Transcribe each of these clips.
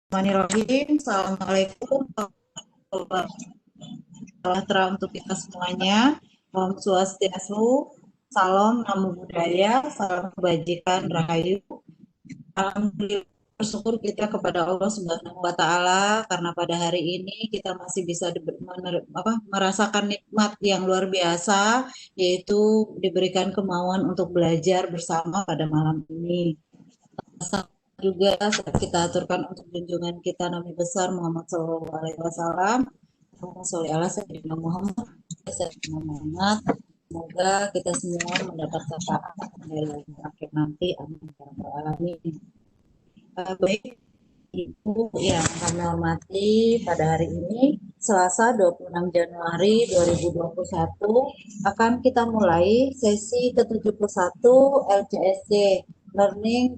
Bismillahirrahmanirrahim. Assalamualaikum warahmatullahi wabarakatuh untuk kita semuanya. Om Swastiastu, salam namo buddhaya, salam kebajikan, rahayu. Alhamdulillah bersyukur kita kepada Allah Subhanahu wa taala karena pada hari ini kita masih bisa merasakan nikmat yang luar biasa, yaitu diberikan kemauan untuk belajar bersama pada malam ini. Juga kita aturkan untuk junjungan kita Nabi besar Muhammad Shallallahu Alaihi Wasallam. Muhammad. Semoga kita semua mendapat syafaat dari akhir nanti. Amin ya rabbal alamin. Baik Ibu yang kami hormati, pada hari ini Selasa 26 Januari 2021 akan kita mulai sesi ke-71 LCSC Learning.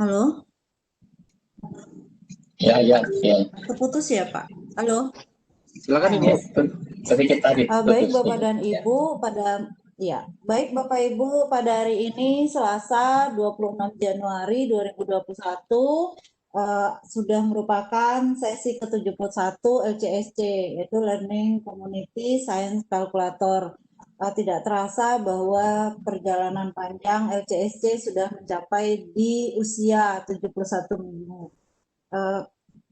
Halo? Ya. Keputus ya, Pak? Halo? Silakan Ibu. Sedikit tadi. Baik Bapak dan Ibu, baik Bapak Ibu, pada hari ini Selasa 26 Januari 2021 sudah merupakan sesi ke-71 LCSC, yaitu Learning Community Science Calculator. Tidak terasa bahwa perjalanan panjang LCSC sudah mencapai di usia 71 minggu.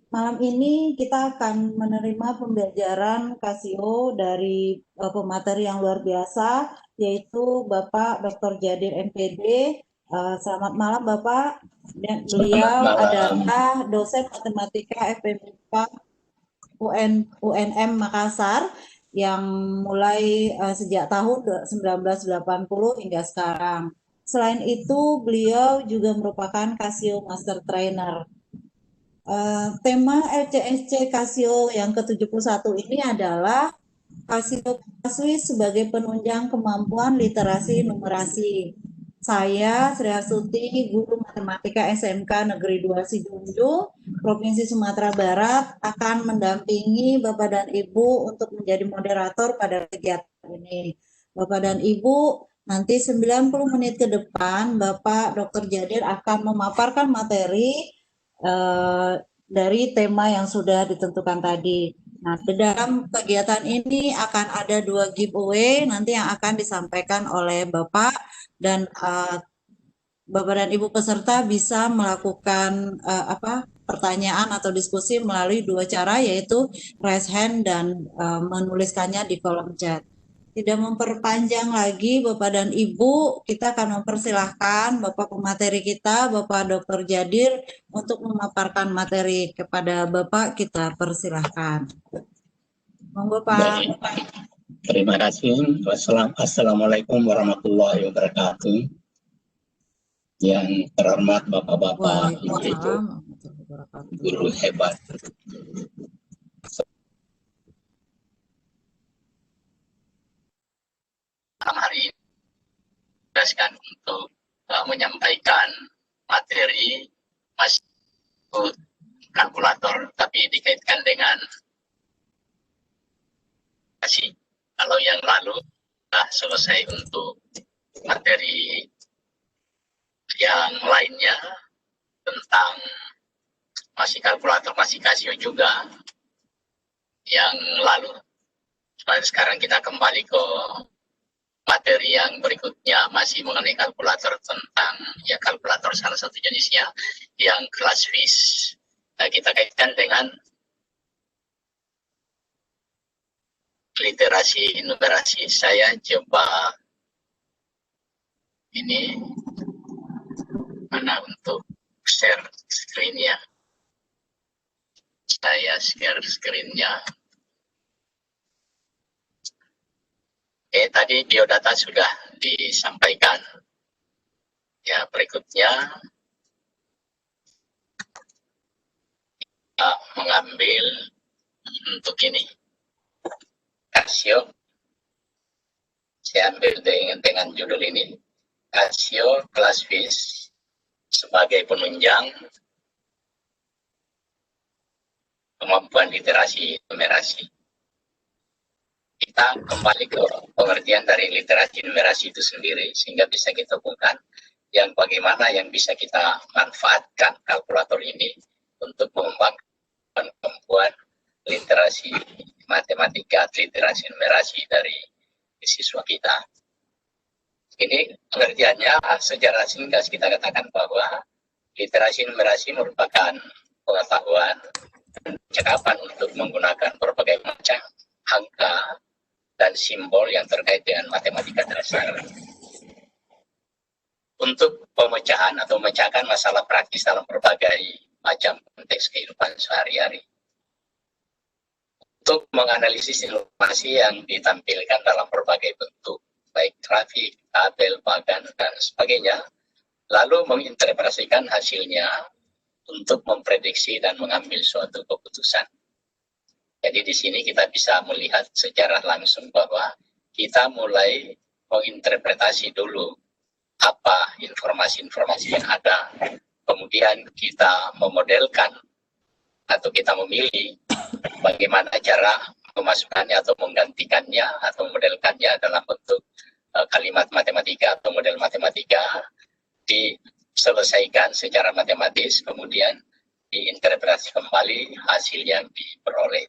Malam ini kita akan menerima pembelajaran Casio dari pemateri yang luar biasa, yaitu Bapak Dr. Jadir MPD. Selamat malam Bapak. Dan beliau adalah dosen matematika FMIPA UNM Makassar yang mulai sejak tahun 1980 hingga sekarang. Selain itu, beliau juga merupakan Casio Master Trainer. Tema LCSC Casio yang ke-71 ini adalah Casio sebagai penunjang kemampuan literasi numerasi. Saya Sri Astuti, guru matematika SMK Negeri 2 Sijunjung, Provinsi Sumatera Barat, akan mendampingi Bapak dan Ibu untuk menjadi moderator pada kegiatan ini. Bapak dan Ibu, nanti 90 menit ke depan Bapak Dr. Jadir akan memaparkan materi dari tema yang sudah ditentukan tadi. Nah, di dalam kegiatan ini akan ada 2 giveaway nanti yang akan disampaikan oleh Bapak, dan Bapak dan Ibu peserta bisa melakukan pertanyaan atau diskusi melalui 2 cara, yaitu raise hand dan menuliskannya di kolom chat. Tidak memperpanjang lagi Bapak dan Ibu, kita akan mempersilahkan Bapak pemateri kita, Bapak Dr. Jadir, untuk memaparkan materi. Kepada Bapak kita persilahkan. Monggo Pak. Terima kasih. Assalamualaikum warahmatullahi wabarakatuh. Yang terhormat Bapak-Bapak, guru hebat. Hari ini tugaskan untuk menyampaikan materi masih kalkulator, tapi dikaitkan dengan kasih. Kalau yang lalu sudah selesai untuk materi yang lainnya tentang masih kalkulator, masih Casio juga yang lalu. Sekarang kita kembali ke materi yang berikutnya, masih mengenai kalkulator, tentang kalkulator salah satu jenisnya yang kelas FIS. Nah, kita kaitkan dengan literasi numerasi. Saya coba ini mana untuk share screen-nya. Saya share screen-nya. Oke, tadi biodata sudah disampaikan. Ya, berikutnya kita mengambil untuk ini Casio. Saya ambil dengan judul ini, rasio kelas FIS sebagai penunjang kemampuan literasi numerasi. Kita kembali ke pengertian dari literasi numerasi itu sendiri, sehingga bisa kita hubungkan yang bagaimana yang bisa kita manfaatkan kalkulator ini untuk mengembangkan kemampuan literasi matematika, literasi numerasi dari siswa kita. Ini pengertiannya secara singkat kita katakan bahwa literasi numerasi merupakan pengetahuan dan percakapan untuk menggunakan berbagai macam angka dan simbol yang terkait dengan matematika dasar untuk pemecahan atau memecahkan masalah praktis dalam berbagai macam konteks kehidupan sehari-hari. Untuk menganalisis informasi yang ditampilkan dalam berbagai bentuk, baik grafik, tabel, bagan, dan sebagainya, lalu menginterpretasikan hasilnya untuk memprediksi dan mengambil suatu keputusan. Jadi di sini kita bisa melihat secara langsung bahwa kita mulai menginterpretasi dulu apa informasi-informasi yang ada, kemudian kita memodelkan atau kita memilih bagaimana cara memasukkannya atau menggantikannya atau memodelkannya dalam bentuk kalimat matematika atau model matematika, diselesaikan secara matematis, kemudian diinterpretasi kembali hasil yang diperoleh.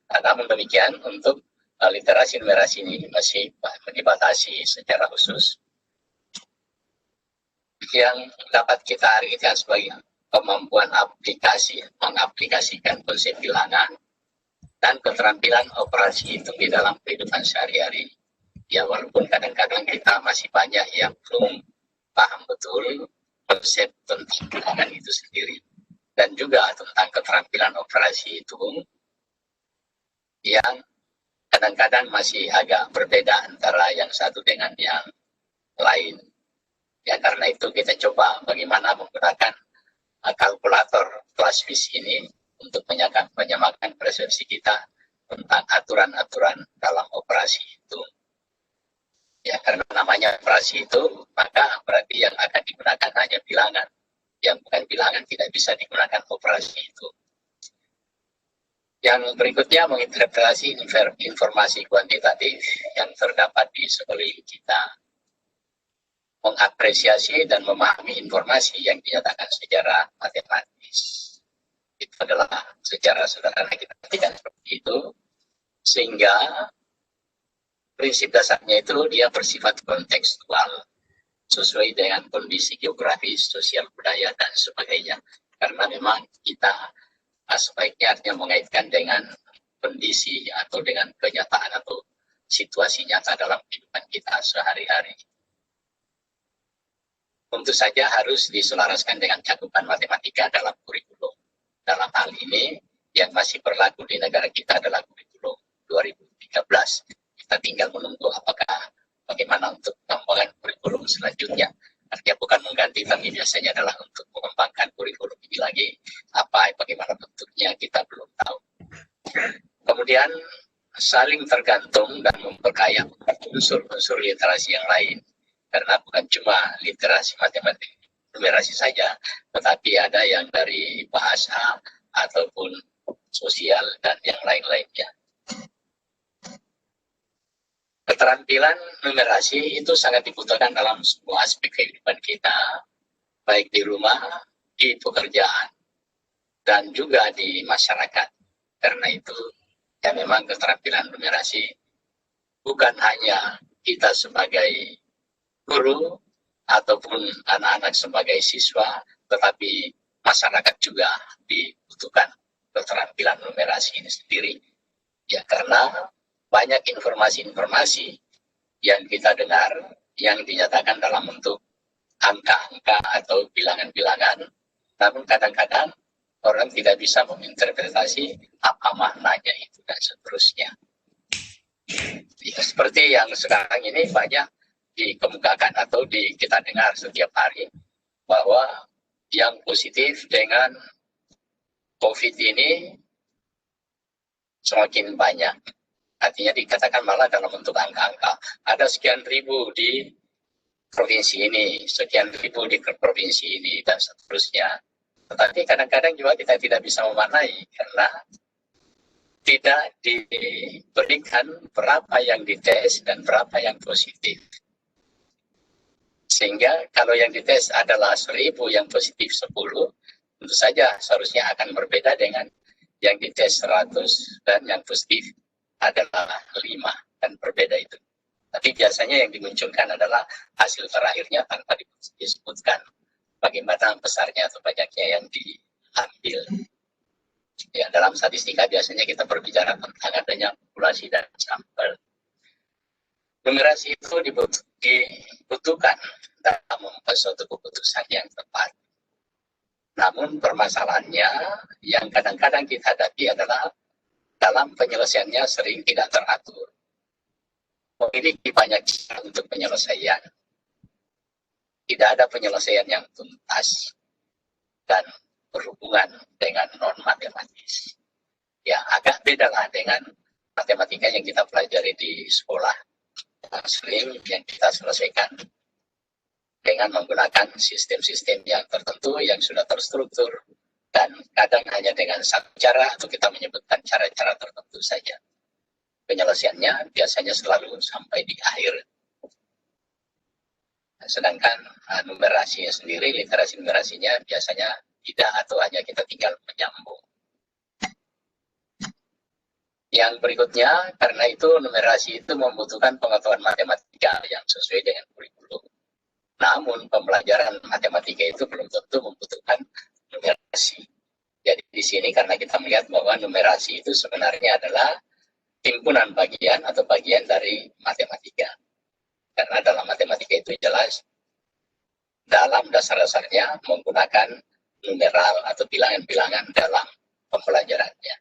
Namun demikian, untuk literasi numerasi ini masih dibatasi secara khusus yang dapat kita artikan sebagai kemampuan aplikasi, mengaplikasikan konsep bilangan dan keterampilan operasi itu di dalam kehidupan sehari-hari. Ya, walaupun kadang-kadang kita masih banyak yang belum paham betul konsep tentang bilangan itu sendiri, dan juga tentang keterampilan operasi itu yang kadang-kadang masih agak berbeda antara yang satu dengan yang lain. Ya, karena itu kita coba bagaimana menggunakan kalkulator kelas FIS ini untuk menyamakan persepsi kita tentang aturan-aturan dalam operasi itu. Ya, karena namanya operasi itu, maka berarti yang akan digunakan hanya bilangan. Yang bukan bilangan tidak bisa digunakan operasi itu. Yang berikutnya menginterpretasi informasi kuantitatif yang terdapat di sekeliling kita. Mengapresiasi dan memahami informasi yang dinyatakan secara matematis. Itu adalah secara sederhana kita artikan seperti itu, sehingga prinsip dasarnya itu dia bersifat kontekstual, sesuai dengan kondisi geografis, sosial, budaya, dan sebagainya. Karena memang kita sebaiknya artinya mengaitkan dengan kondisi atau dengan kenyataan atau situasi nyata dalam kehidupan kita sehari-hari. Tentu saja harus diselaraskan dengan cakupan matematika dalam kurikulum. Dalam hal ini, yang masih berlaku di negara kita adalah kurikulum 2013. Kita tinggal menunggu apakah bagaimana untuk pengembangan kurikulum selanjutnya. Artinya bukan mengganti, tapi biasanya adalah untuk mengembangkan kurikulum ini lagi. Apa, bagaimana bentuknya, kita belum tahu. Kemudian, saling tergantung dan memperkaya unsur-unsur literasi yang lain. Karena bukan cuma literasi matematik, numerasi saja, tetapi ada yang dari bahasa ataupun sosial dan yang lain-lainnya. Keterampilan numerasi itu sangat dibutuhkan dalam semua aspek kehidupan kita, baik di rumah, di pekerjaan, dan juga di masyarakat. Karena itu, ya memang keterampilan numerasi bukan hanya kita sebagai guru ataupun anak-anak sebagai siswa, tetapi masyarakat juga dibutuhkan keterampilan numerasi ini sendiri. Ya, karena banyak informasi-informasi yang kita dengar yang dinyatakan dalam bentuk angka-angka atau bilangan-bilangan, namun kadang-kadang orang tidak bisa menginterpretasi apa maknanya itu dan seterusnya. Ya, seperti yang sekarang ini banyak dikemukakan atau kita dengar setiap hari bahwa yang positif dengan COVID ini semakin banyak. Artinya dikatakan malah dalam bentuk angka-angka. Ada sekian ribu di provinsi ini, sekian ribu di provinsi ini, dan seterusnya. Tetapi kadang-kadang juga kita tidak bisa memaknai karena tidak diberikan berapa yang dites dan berapa yang positif. Sehingga kalau yang dites adalah 1000, yang positif 10, tentu saja seharusnya akan berbeda dengan yang dites 100 dan yang positif adalah 5, dan berbeda itu. Tapi biasanya yang dimunculkan adalah hasil terakhirnya tanpa disebutkan bagaimana besarnya atau banyaknya yang diambil. Ya, dalam statistika biasanya kita berbicara tentang adanya populasi dan sampel. Numerasi itu dibutuhkan dalam membuat suatu keputusan yang tepat. Namun permasalahannya yang kadang-kadang kita hadapi adalah dalam penyelesaiannya sering tidak teratur. Memiliki banyak cara untuk penyelesaian. Tidak ada penyelesaian yang tuntas dan berhubungan dengan non-matematis. Ya, agak beda lah dengan matematika yang kita pelajari di sekolah. Sering yang kita selesaikan dengan menggunakan sistem-sistem yang tertentu, yang sudah terstruktur, dan kadang hanya dengan satu cara, atau kita menyebutkan cara-cara tertentu saja. Penyelesaiannya biasanya selalu sampai di akhir. Sedangkan numerasinya sendiri, literasi numerasinya biasanya tidak, atau hanya kita tinggal menyambung. Yang berikutnya, karena itu numerasi itu membutuhkan pengetahuan matematika yang sesuai dengan kurikulum. Namun pembelajaran matematika itu belum tentu membutuhkan numerasi. Jadi di sini karena kita melihat bahwa numerasi itu sebenarnya adalah timbunan bagian atau bagian dari matematika. Karena dalam matematika itu jelas dalam dasar-dasarnya menggunakan numeral atau bilangan-bilangan dalam pembelajarannya.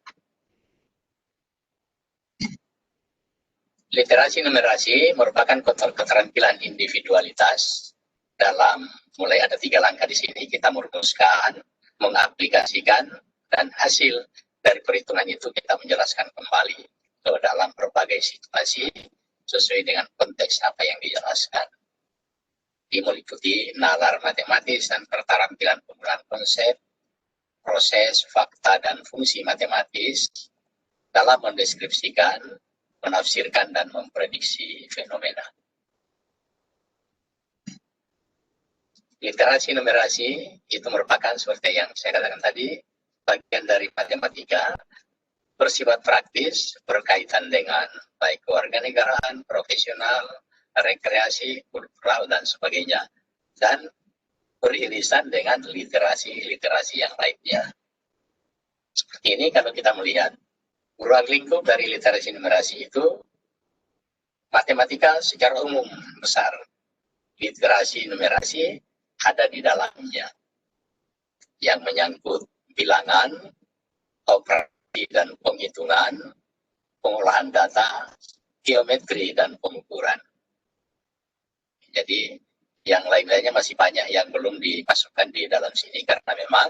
Literasi numerasi merupakan keterampilan individualitas dalam mulai ada 3 langkah di sini. Kita merumuskan, mengaplikasikan, dan hasil dari perhitungan itu kita menjelaskan kembali ke dalam berbagai situasi sesuai dengan konteks apa yang dijelaskan. Ini meliputi nalar matematis dan keterampilan penggunaan konsep, proses, fakta, dan fungsi matematis dalam mendeskripsikan, menafsirkan, dan memprediksi fenomena. Literasi numerasi itu merupakan seperti yang saya katakan tadi, bagian dari matematika, bersifat praktis, berkaitan dengan baik kewarganegaraan, profesional, rekreasi, kultural, dan sebagainya, dan beririsan dengan literasi-literasi yang lainnya. Seperti ini kalau kita melihat ruang lingkup dari literasi numerasi itu matematika secara umum besar, literasi numerasi ada di dalamnya yang menyangkut bilangan, operasi dan penghitungan, pengolahan data, geometri, dan pengukuran. Jadi yang lain-lainnya masih banyak yang belum dimasukkan di dalam sini karena memang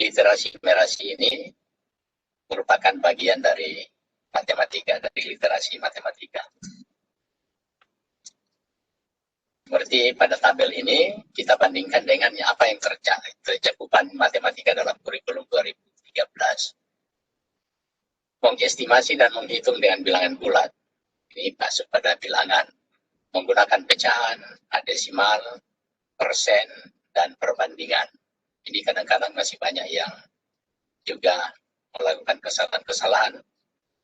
literasi numerasi ini merupakan bagian dari matematika, dari literasi matematika. Seperti pada tabel ini, kita bandingkan dengan apa yang tercakupan matematika dalam kurikulum 2013. Mengestimasi dan menghitung dengan bilangan bulat. Ini masuk pada bilangan. Menggunakan pecahan, desimal, persen, dan perbandingan. Ini kadang-kadang masih banyak yang juga melakukan kesalahan-kesalahan.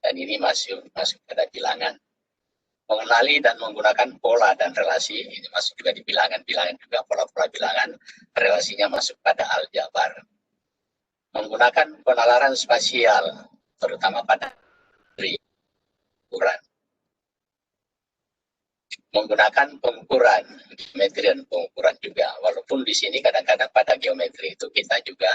Dan ini masuk pada bilangan. Mengenali dan menggunakan pola dan relasi, ini masuk juga di bilangan-bilangan juga, pola-pola bilangan, relasinya masuk pada aljabar. Menggunakan penalaran spasial, terutama pada ukuran. Menggunakan pengukuran, geometri dan pengukuran juga, walaupun di sini kadang-kadang pada geometri itu kita juga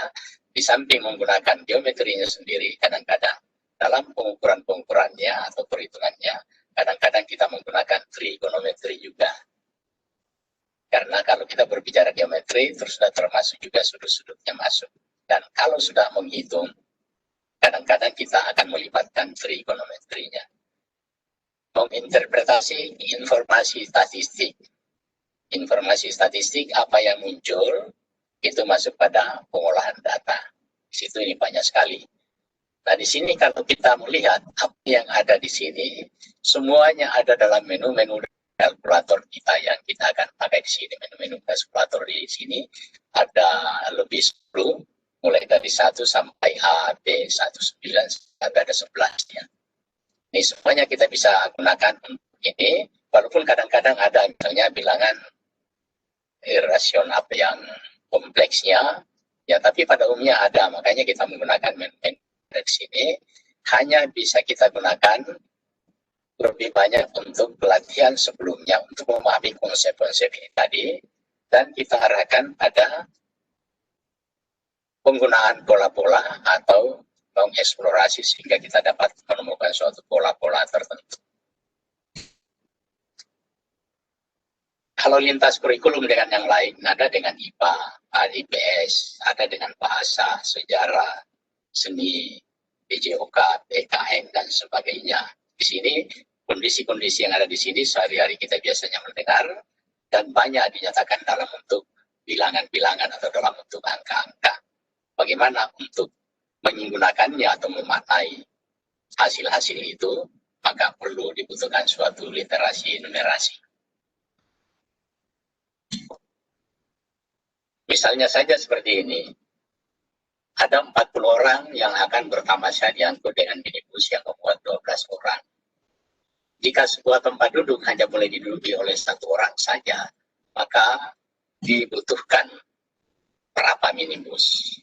di samping menggunakan geometrinya sendiri, kadang-kadang dalam pengukuran-pengukurannya atau perhitungannya, kadang-kadang kita menggunakan trigonometri juga. Karena kalau kita berbicara geometri, terus sudah termasuk juga sudut-sudutnya masuk. Dan kalau sudah menghitung, kadang-kadang kita akan melibatkan trigonometrinya. menginterpretasi informasi statistik. Informasi statistik apa yang muncul itu masuk pada pengolahan data. Di situ ini banyak sekali. Nah, di sini kalau kita melihat apa yang ada di sini, semuanya ada dalam menu-menu kalkulator kita yang kita akan pakai di sini. Menu-menu kalkulator di sini ada lebih 10, mulai dari 1 sampai A, B, 19, sampai ada 11-nya. Ini semuanya kita bisa gunakan untuk ini, walaupun kadang-kadang ada misalnya bilangan irasional yang kompleksnya, ya tapi pada umumnya ada, makanya kita menggunakan menu dari sini. Hanya bisa kita gunakan lebih banyak untuk pelatihan sebelumnya, untuk memahami konsep-konsep ini tadi, dan kita arahkan pada penggunaan pola-pola atau mengeksplorasi sehingga kita dapat menemukan suatu pola-pola tertentu. Kalau lintas kurikulum dengan yang lain, ada dengan IPA, IPS, ada dengan bahasa, sejarah, seni, PJOK, PKN, dan sebagainya. Di sini, kondisi-kondisi yang ada di sini sehari-hari kita biasanya mendengar, dan banyak dinyatakan dalam bentuk bilangan-bilangan atau dalam bentuk angka-angka. Bagaimana untuk menggunakannya atau memaknai hasil-hasil itu, maka perlu dibutuhkan suatu literasi numerasi. Misalnya saja seperti ini, ada 40 orang yang akan bertamasya diangkut dengan minibus yang memuat 12 orang. Jika sebuah tempat duduk hanya boleh diduduki oleh 1 orang saja, maka dibutuhkan berapa minibus.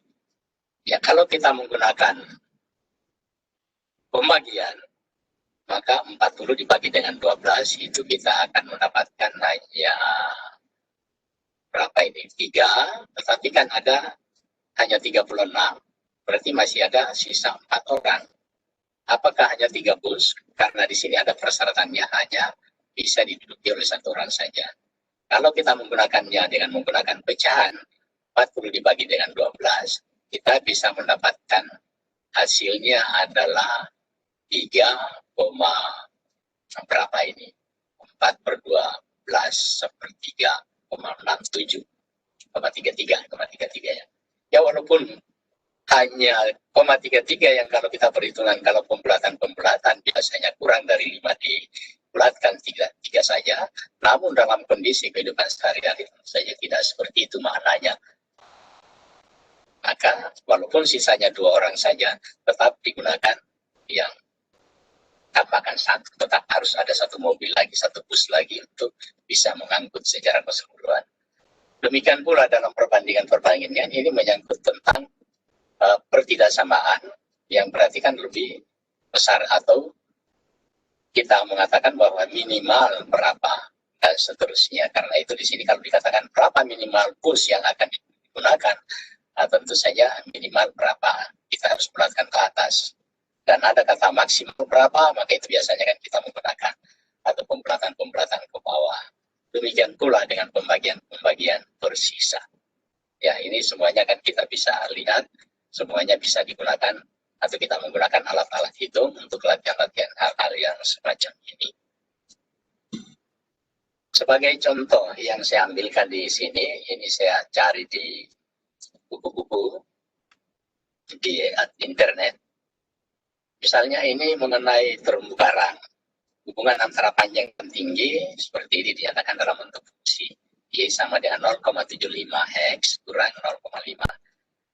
Ya, kalau kita menggunakan pembagian, maka 40 dibagi dengan 12, itu kita akan mendapatkan hanya berapa ini? 3, tetapi kan ada hanya 36, berarti masih ada sisa 4 orang. Apakah hanya 3 bus? Karena di sini ada persyaratannya hanya bisa diduduki oleh 1 orang saja. Kalau kita menggunakannya dengan menggunakan pecahan 40 dibagi dengan 12, kita bisa mendapatkan hasilnya adalah 3, berapa ini? 4 per 12 sepertiga, 33 ya. Ya walaupun hanya 33 yang kalau kita perhitungan kalau pembulatan biasanya kurang dari 5 dibulatkan 3 saja, namun dalam kondisi kehidupan sehari-hari saja tidak seperti itu maknanya. Maka walaupun sisanya 2 orang saja tetap digunakan yang tambahkan 1, tetap harus ada 1 mobil lagi, 1 bus lagi untuk bisa mengangkut secara keseluruhan. Demikian pula dalam perbandingan ini menyangkut tentang pertidaksamaan yang berarti kan lebih besar atau kita mengatakan bahwa minimal berapa dan seterusnya. Karena itu di sini kalau dikatakan berapa minimal bus yang akan digunakan, tentu saja minimal berapa kita harus bulatkan ke atas. Dan ada kata maksimum berapa, maka itu biasanya kan kita menggunakan atau pembulatan ke bawah. Demikian pula dengan pembagian tersisa. Ya, ini semuanya kan kita bisa lihat, semuanya bisa digunakan atau kita menggunakan alat-alat hitung untuk latihan-latihan hal-hal yang semacam ini. Sebagai contoh yang saya ambilkan di sini, ini saya cari di buku-buku di internet. Misalnya ini mengenai terumbu karang. Hubungan antara panjang dan tinggi seperti ini dinyatakan dalam bentuk fungsi Y sama dengan 0,75 X kurang 0,5.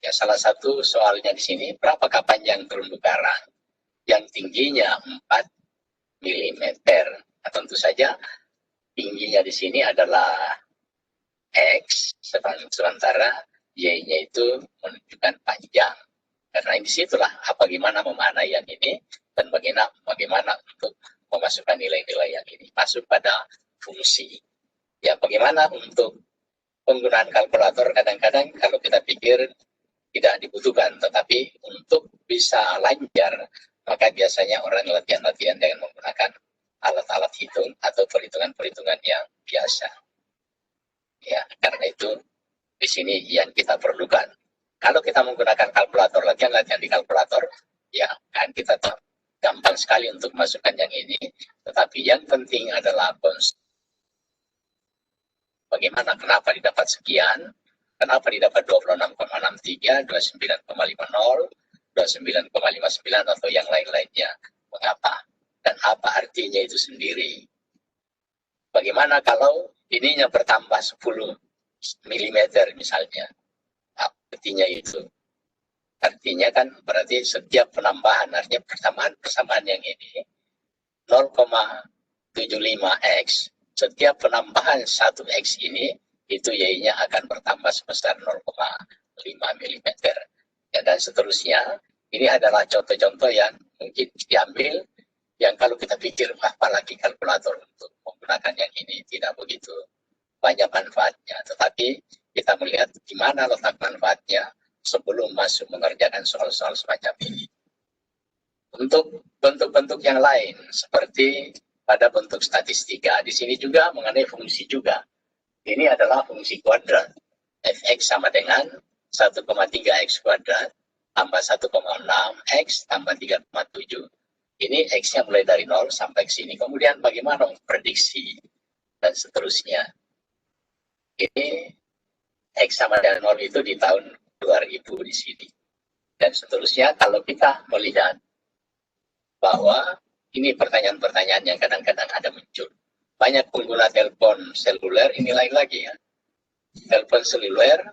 Ya, salah satu soalnya di sini, berapakah panjang terumbu karang yang tingginya 4 mm. Nah, tentu saja tingginya di sini adalah X, sementara Y-nya itu menunjukkan panjang. Karena disitulah bagaimana memaknai yang ini dan bagaimana untuk memasukkan nilai-nilai yang ini masuk pada fungsi. Ya, bagaimana untuk penggunaan kalkulator kadang-kadang kalau kita pikir tidak dibutuhkan, tetapi untuk bisa lancar, maka biasanya orang latihan-latihan dengan menggunakan alat-alat hitung atau perhitungan-perhitungan yang biasa. Ya, karena itu di sini yang kita perlukan. Kalau kita menggunakan kalkulator, latihan-latihan di kalkulator, ya kan kita tahu gampang sekali untuk masukkan yang ini, tetapi yang penting adalah bagaimana, kenapa didapat sekian, kenapa didapat 26,63, 29,50, 29,59 atau yang lain-lainnya, mengapa, dan apa artinya itu sendiri. Bagaimana kalau ininya bertambah 10 mm misalnya, artinya itu. Artinya kan berarti setiap penambahan, artinya persamaan yang ini 0,75x, setiap penambahan 1x ini, itu y-nya akan bertambah sebesar 0,5 mm. Ya, dan seterusnya. Ini adalah contoh-contoh yang mungkin diambil, yang kalau kita pikir, apalagi kalkulator untuk menggunakan yang ini, tidak begitu banyak manfaatnya. Tetapi kita melihat di mana letak manfaatnya sebelum masuk mengerjakan soal-soal semacam ini. Untuk bentuk-bentuk yang lain, seperti pada bentuk statistika, di sini juga mengenai fungsi juga. Ini adalah fungsi kuadrat. Fx sama dengan 1,3x kuadrat tambah 1,6x tambah 3,7. Ini x-nya mulai dari 0 sampai ke sini. Kemudian bagaimana memprediksi dan seterusnya. Ini x sama dengan 0 itu di tahun 2000 di sini. Dan seterusnya, kalau kita melihat bahwa ini pertanyaan-pertanyaan yang kadang-kadang ada muncul. Banyak pengguna telepon seluler, ini lain lagi ya. Telepon seluler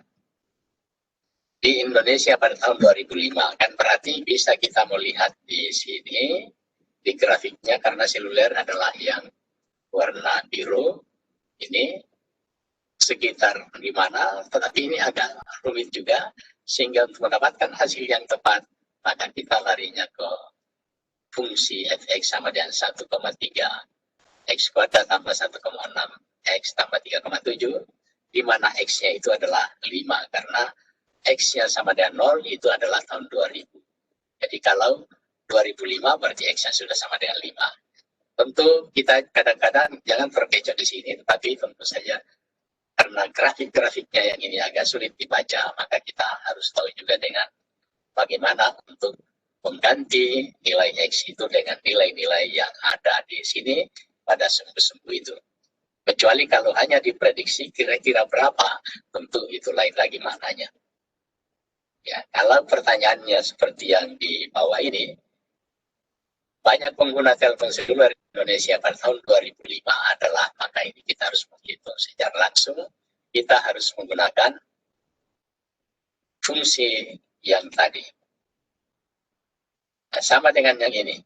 di Indonesia pada tahun 2005, kan berarti bisa kita melihat di sini, di grafiknya, karena seluler adalah yang warna biru, ini sekitar di mana, tetapi ini agak rumit juga, sehingga untuk mendapatkan hasil yang tepat, maka kita larinya ke fungsi fx sama dengan 1,3 x kuadrat tambah 1,6 x tambah 3,7, di mana x-nya itu adalah 5, karena x-nya sama dengan 0 itu adalah tahun 2000. Jadi kalau 2005 berarti x-nya sudah sama dengan 5. Tentu kita kadang-kadang jangan terkecoh di sini, tetapi tentu saja karena grafik-grafiknya yang ini agak sulit dibaca, maka kita harus tahu juga dengan bagaimana untuk mengganti nilai X itu dengan nilai-nilai yang ada di sini pada sumbu-sumbu itu. Kecuali kalau hanya diprediksi kira-kira berapa, tentu itu lain lagi maknanya. Ya, kalau pertanyaannya seperti yang di bawah ini, banyak pengguna telepon seluler Indonesia pada tahun 2005 adalah, maka ini kita harus menghitung secara langsung, kita harus menggunakan fungsi yang tadi. Nah, sama dengan yang ini.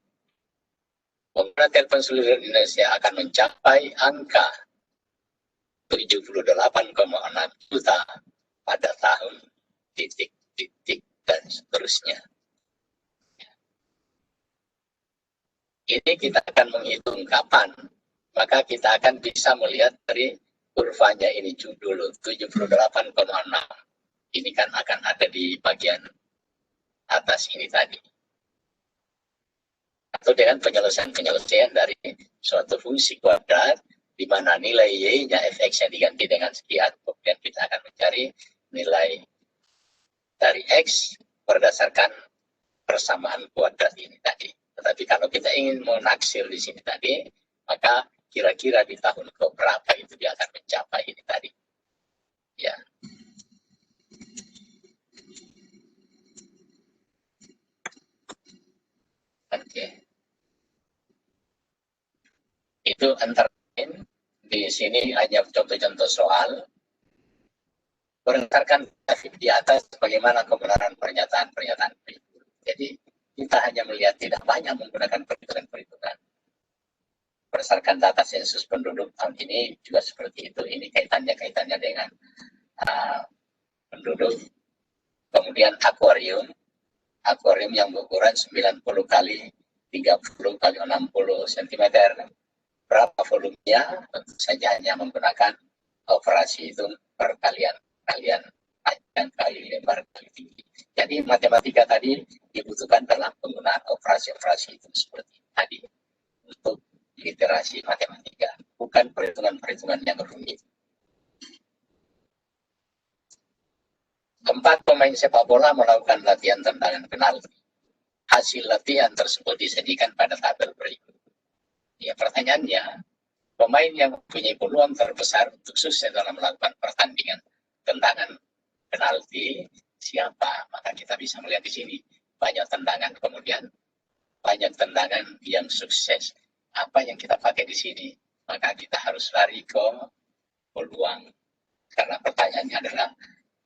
Pengguna telepon seluler Indonesia akan mencapai angka 78,6 juta pada tahun titik-titik dan seterusnya. Ini kita akan menghitung kapan, maka kita akan bisa melihat dari kurvanya ini dulu, 78,6. Ini kan akan ada di bagian atas ini tadi. Atau dengan penyelesaian-penyelesaian dari suatu fungsi kuadrat, di mana nilai y-nya fx-nya diganti dengan sekian, kemudian kita akan mencari nilai dari x berdasarkan persamaan kuadrat ini tadi. Tetapi kalau kita ingin menaksir di sini tadi, maka kira-kira di tahun keberapa itu dia akan mencapai ini tadi. Ya. Oke. Itu antara lain, di sini hanya contoh-contoh soal. Berdasarkan grafik di atas bagaimana kebenaran pernyataan-pernyataan itu. Jadi kita hanya melihat, tidak banyak menggunakan perhitungan-perhitungan. Berdasarkan data sensus penduduk tahun ini juga seperti itu. Ini kaitannya dengan penduduk. Kemudian akuarium yang berukuran 90 kali 30 kali 60 cm. Berapa volumenya? Tentu saja hanya menggunakan operasi itu perkalian panjang kali lebar kali tinggi. Jadi matematika tadi dibutuhkan dalam penggunaan operasi-operasi itu seperti tadi untuk literasi matematika, bukan perhitungan-perhitungan yang rumit. 4 pemain sepak bola melakukan latihan tendangan penalti. hasil latihan tersebut disajikan pada tabel berikut. Ya, pertanyaannya, pemain yang mempunyai peluang terbesar untuk sukses dalam melakukan pertandingan tendangan penalti siapa? Maka kita bisa melihat di sini banyak tendangan, kemudian banyak tendangan yang sukses. Apa yang kita pakai di sini? Maka kita harus lari ke peluang. Karena pertanyaannya adalah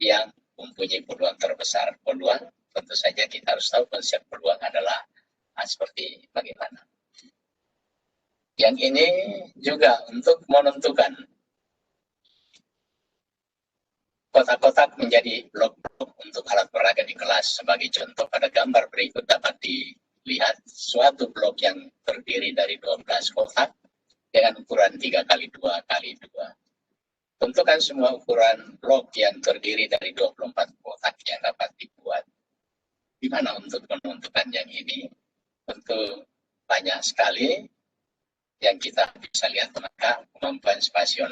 yang mempunyai peluang terbesar. Peluang, tentu saja kita harus tahu konsep peluang adalah seperti bagaimana. Yang ini juga untuk menentukan kotak-kotak menjadi blok-blok untuk alat peraga di kelas. Sebagai contoh pada gambar berikut dapat dilihat suatu blok yang terdiri dari 12 kotak dengan ukuran 3x2 x 2. Tentukan semua ukuran blok yang terdiri dari 24 kotak yang dapat dibuat. Gimana untuk menentukan yang ini? Tentu banyak sekali yang kita bisa lihat, maka kemampuan spasial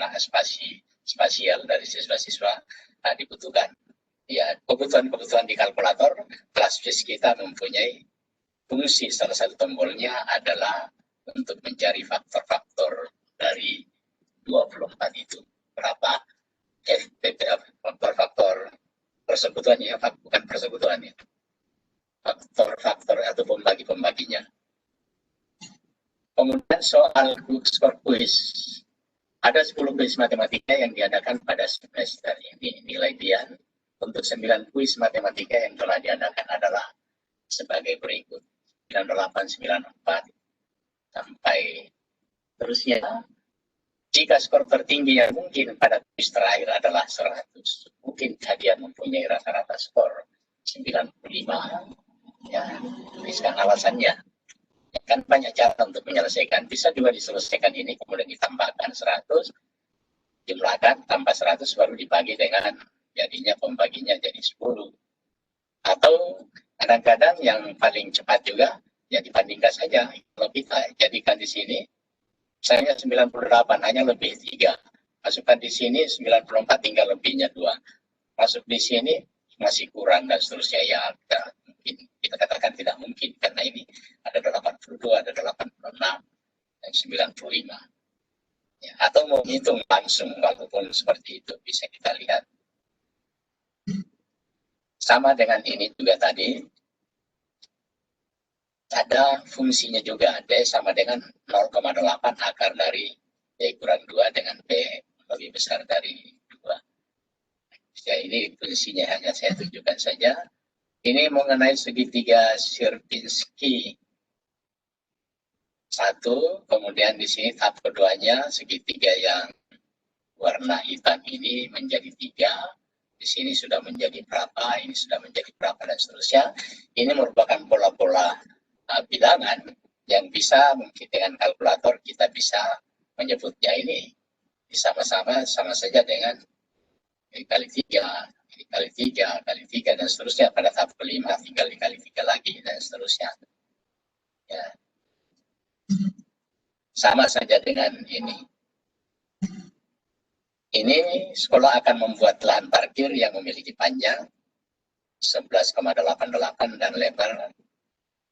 dari siswa-siswa dibutuhkan. Ya, kebutuhan di kalkulator, kelas fisik kita mempunyai fungsi, salah satu tombolnya adalah untuk mencari faktor-faktor dari 24 itu. Berapa faktor-faktor persekutuannya, bukan persekutuannya, faktor-faktor atau pembagi-pembaginya. Kemudian soal skor kuis. Ada 10 kuis matematika yang diadakan pada semester ini. Nilai dia untuk 9 kuis matematika yang telah diadakan adalah sebagai berikut. 9894 sampai terusnya. Jika skor tertinggi yang mungkin pada kuis terakhir adalah 100, mungkinkah dia mempunyai rata-rata skor 95? Ya, tuliskan alasannya. Kan banyak cara untuk menyelesaikan. Bisa juga diselesaikan ini, kemudian ditambahkan 100, jumlahkan, tambah 100, baru dibagi dengan jadinya pembaginya jadi 10. Atau kadang-kadang yang paling cepat juga, ya dibandingkan saja. Kalau kita jadikan di sini, misalnya 98, hanya lebih 3. Masukkan di sini 94, tinggal lebihnya 2. Masuk di sini, masih kurang, dan seterusnya. Ya, kita katakan tidak mungkin, karena ini ada 82, ada 86, dan 95. Ya, atau mau hitung langsung, walaupun seperti itu bisa kita lihat. Sama dengan ini juga tadi, ada fungsinya juga. D sama dengan 0,8 akar dari D kurang 2 dengan B lebih besar dari 2. Ya, ini fungsinya hanya saya tunjukkan saja. Ini mengenai segitiga Sierpinski. 1, kemudian di sini tahap keduanya segitiga yang warna hitam ini menjadi 3. Di sini sudah menjadi berapa, ini sudah menjadi berapa, dan seterusnya. Ini merupakan pola-pola bilangan yang bisa mungkin dengan kalkulator kita bisa menyebutnya ini sama-sama sama saja dengan kali 3. Kali 3, kali 3, dan seterusnya. Pada tahap kelima tinggal dikali 3 lagi, dan seterusnya. Ya. Sama saja dengan ini. Ini sekolah akan membuat lahan parkir yang memiliki panjang 11,88 dan lebar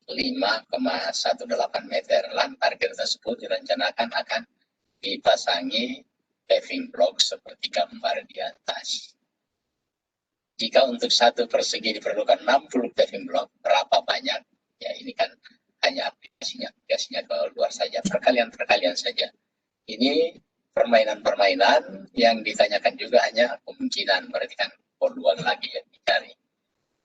5,18 meter. Lahan parkir tersebut direncanakan akan dipasangi paving block seperti gambar di atas. Jika untuk satu persegi diperlukan 60 paving block, berapa banyak? Ya, ini kan hanya aplikasinya keluar saja, perkalian saja. Ini permainan-permainan yang ditanyakan juga hanya kemungkinan, berarti kan peluang lagi yang dicari.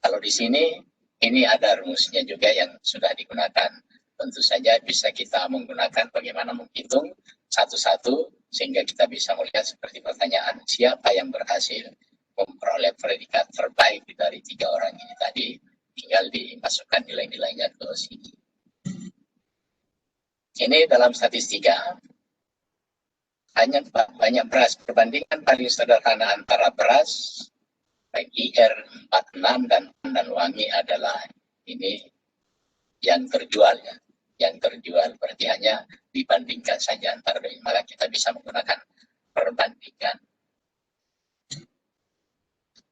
Kalau di sini, ini ada rumusnya juga yang sudah digunakan. Tentu saja bisa kita menggunakan bagaimana menghitung satu-satu, sehingga kita bisa melihat seperti pertanyaan, siapa yang berhasil memperoleh predikat terbaik dari 3 orang ini tadi, tinggal dimasukkan nilai-nilainya ke sini. Ini dalam statistika, hanya banyak beras. Perbandingan paling sederhana antara beras, baik IR 46 dan wangi adalah ini yang terjual, ya. Yang terjual, berarti hanya dibandingkan saja antara dua, maka kita bisa menggunakan perbandingan.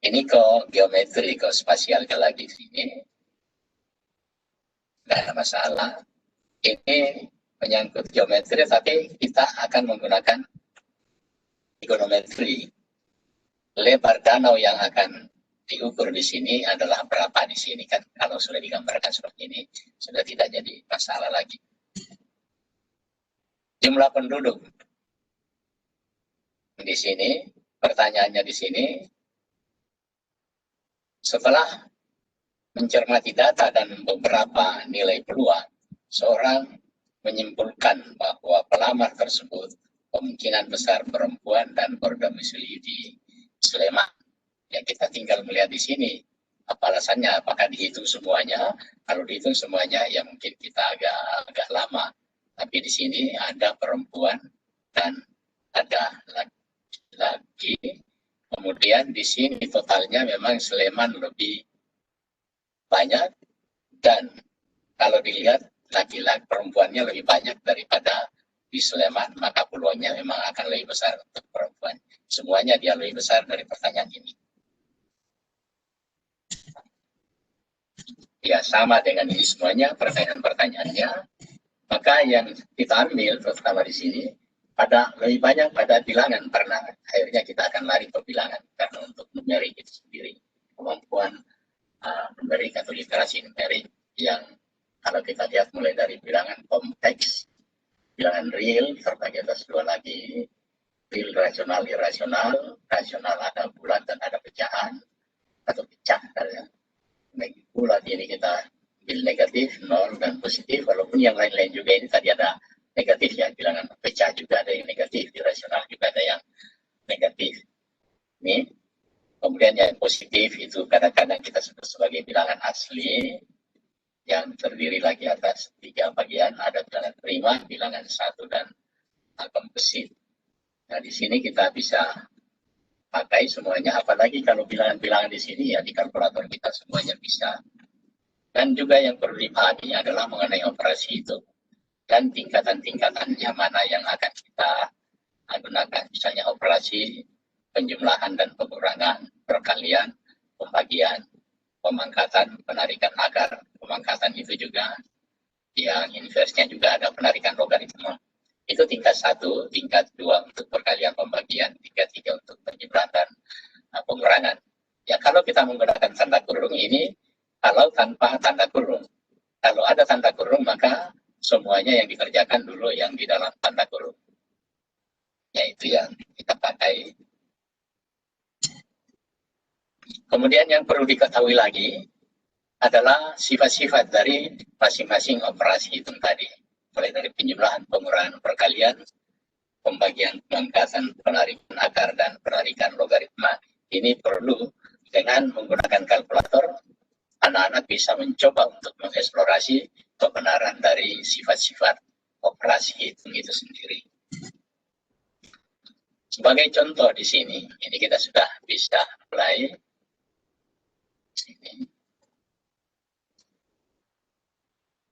Ini ke geometri, ke spasial lagi sini. tidak ada masalah. Ini menyangkut geometri, tapi kita akan menggunakan trigonometri. Lebar danau yang akan diukur di sini adalah berapa di sini kan, kalau sudah digambarkan seperti ini sudah tidak jadi masalah lagi. Jumlah penduduk di sini, pertanyaannya di sini, setelah mencermati data dan beberapa nilai peluang, seorang menyimpulkan bahwa pelamar tersebut kemungkinan besar perempuan dan berdomisili di Sleman. Ya, kita tinggal melihat di sini apa alasannya, apakah dihitung semuanya. Kalau dihitung semuanya ya mungkin kita agak lama, tapi di sini ada perempuan dan ada laki-laki. Kemudian di sini totalnya memang Sleman lebih banyak, dan kalau dilihat laki-laki perempuannya lebih banyak daripada di Sleman, maka peluangnya memang akan lebih besar untuk perempuan. Semuanya dia lebih besar dari pertanyaan ini. Ya, sama dengan ini semuanya pertanyaan-pertanyaannya. Maka yang kita ambil terutama di sini pada lebih banyak pada bilangan, karena akhirnya kita akan lari ke bilangan karena untuk numerik itu sendiri, kemampuan numerik atau literasi numerik yang kalau kita lihat mulai dari bilangan kompleks, bilangan real terbagi atas dua lagi, real, rasional, irasional. Rasional ada bulat dan ada pecahan atau pecah. Bulat ini kita ambil negatif, nol dan positif, walaupun yang lain-lain juga ini tadi ada negatif ya, bilangan pecah juga ada yang negatif, irasional juga ada yang negatif. Ini kemudian yang positif itu kadang-kadang kita sebut sebagai bilangan asli yang terdiri lagi atas 3 bagian, ada bilangan prima, bilangan satu, dan komposit. Nah, di sini kita bisa pakai semuanya, apalagi kalau bilangan-bilangan di sini ya di kalkulator kita semuanya bisa. Dan juga yang perlu dipahami adalah mengenai operasi itu dan tingkatan-tingkatannya mana yang akan kita gunakan. Misalnya operasi penjumlahan dan pengurangan, perkalian, pembagian, pemangkatan, penarikan akar. Pemangkatan itu juga yang inversnya juga ada penarikan logaritma. Itu tingkat 1, tingkat 2 untuk perkalian pembagian, tingkat 3 untuk penjumlahan pengurangan. Ya, kalau kita menggunakan tanda kurung ini, kalau tanpa tanda kurung. Kalau ada tanda kurung, maka semuanya yang dikerjakan dulu yang di dalam tanda kurung. Yaitu yang kita pakai. Kemudian yang perlu diketahui lagi adalah sifat-sifat dari masing-masing operasi hitung tadi. Mulai dari penjumlahan, pengurangan, perkalian, pembagian, pemangkatan, penarikan akar, dan penarikan logaritma. Ini perlu dengan menggunakan kalkulator, anak-anak bisa mencoba untuk mengeksplorasi kebenaran dari sifat-sifat operasi hitung itu sendiri. Sebagai contoh di sini, ini kita sudah bisa mulai. Sini.